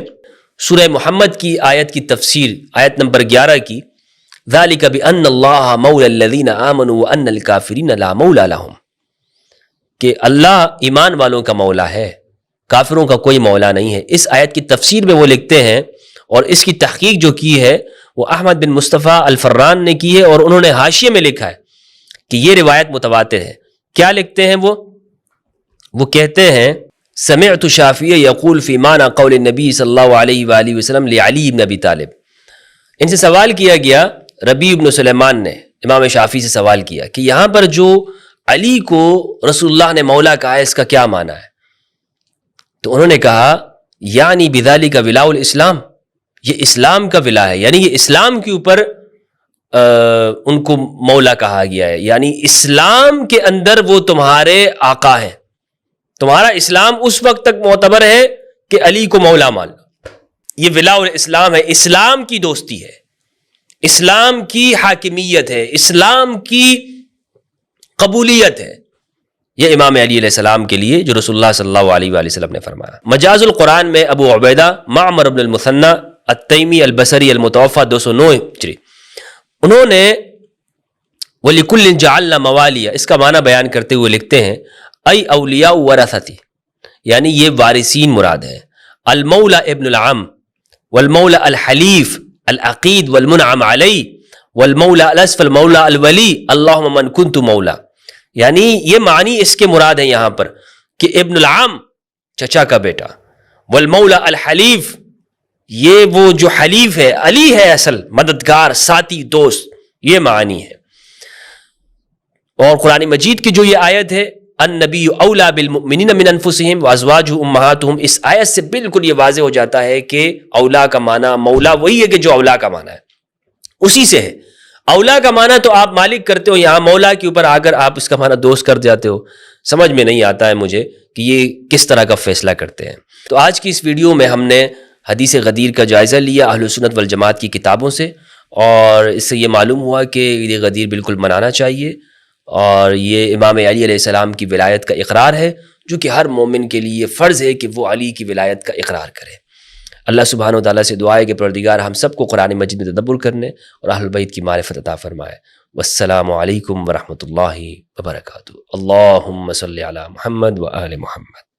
S2: سورہ محمد کی آیت کی تفسیر آیت نمبر 11 کی ذالک بأن اللہ مولا الذین آمنوا وأن الکافرین لا مولا لہم، کہ اللہ ایمان والوں کا مولا ہے، کافروں کا کوئی مولا نہیں ہے. اس آیت کی تفسیر میں وہ لکھتے ہیں، اور اس کی تحقیق جو کی ہے وہ احمد بن مصطفیٰ الفران نے کی ہے، اور انہوں نے حاشیے میں لکھا ہے کہ یہ روایت متواتر ہے. کیا لکھتے ہیں وہ کہتے ہیں سمعت شافعی یقول فی معنی قول النبی صلی اللہ علیہ وآلہ وسلم لعلی بن ابی طالب. ان سے سوال کیا گیا، ربیع بن سلیمان نے امام شافعی سے سوال کیا کہ یہاں پر جو علی کو رسول اللہ نے مولا کہا ہے اس کا کیا معنی ہے؟ تو انہوں نے کہا یعنی بذالک ولاء الاسلام، یہ اسلام کا ولا ہے، یعنی یہ اسلام کے اوپر ان کو مولا کہا گیا ہے، یعنی اسلام کے اندر وہ تمہارے آقا ہیں، تمہارا اسلام اس وقت تک معتبر ہے کہ علی کو مولا مان لو. یہ ولاء الاسلام ہے، اسلام کی دوستی ہے، اسلام کی حاکمیت ہے، اسلام کی قبولیت ہے. یہ امام علی علیہ السلام کے لیے جو رسول اللہ صلی اللہ علیہ وآلہ وسلم نے فرمایا. مجاز القرآن میں ابو عبیدہ معمر بن المثنى التیمی البصری المتوفى 209 ہجری، انہوں نے وَلِكُلٍّ جَعَلْنَا مَوَالِيَ اس کا معنی بیان کرتے ہوئے لکھتے ہیں ای اولیاء ورثتی، یعنی یہ وارثین مراد ہیں. المولا ابن العم والمولا الحلیف العقید والمنعم علی والمولا الاسفل مولا الولی اللہم من کنت مولا. یعنی یہ معنی اس کے مراد ہیں یہاں پر کہ ابن العم چچا کا بیٹا، والمولا الحلیف یہ وہ جو حلیف ہے، علی ہے اصل مددگار ساتھی دوست، یہ معنی ہے. اور قرآن مجید کی جو یہ آیت ہے النبی اولا بالمؤمنین من انفسہم وازواجہ امہاتہم، اس آیت سے بالکل یہ واضح ہو جاتا ہے کہ اولا کا معنی مولا وہی ہے کہ جو اولا کا معنی ہے، اسی سے ہے. اولا کا معنی تو آپ مالک کرتے ہو، یہاں مولا کے اوپر آ کر آپ اس کا معنی دوست کر جاتے ہو. سمجھ میں نہیں آتا ہے مجھے کہ یہ کس طرح کا فیصلہ کرتے ہیں. تو آج کی اس ویڈیو میں ہم نے حدیث غدیر کا جائزہ لیا اہل سنت والجماعت کی کتابوں سے، اور اس سے یہ معلوم ہوا کہ عید غدیر بالکل منانا چاہیے، اور یہ امام علی علیہ السلام کی ولایت کا اقرار ہے جو کہ ہر مومن کے لیے فرض ہے کہ وہ علی کی ولایت کا اقرار کرے. اللہ سبحانہ و تعالیٰ سے دعا ہے کہ پروردگار ہم سب کو قرآن مجید میں تدبر کرنے اور اہل بیت کی معرفت عطا فرمائے. والسلام علیکم ورحمۃ اللہ وبرکاتہ. اللہم صلی علی محمد و آل محمد.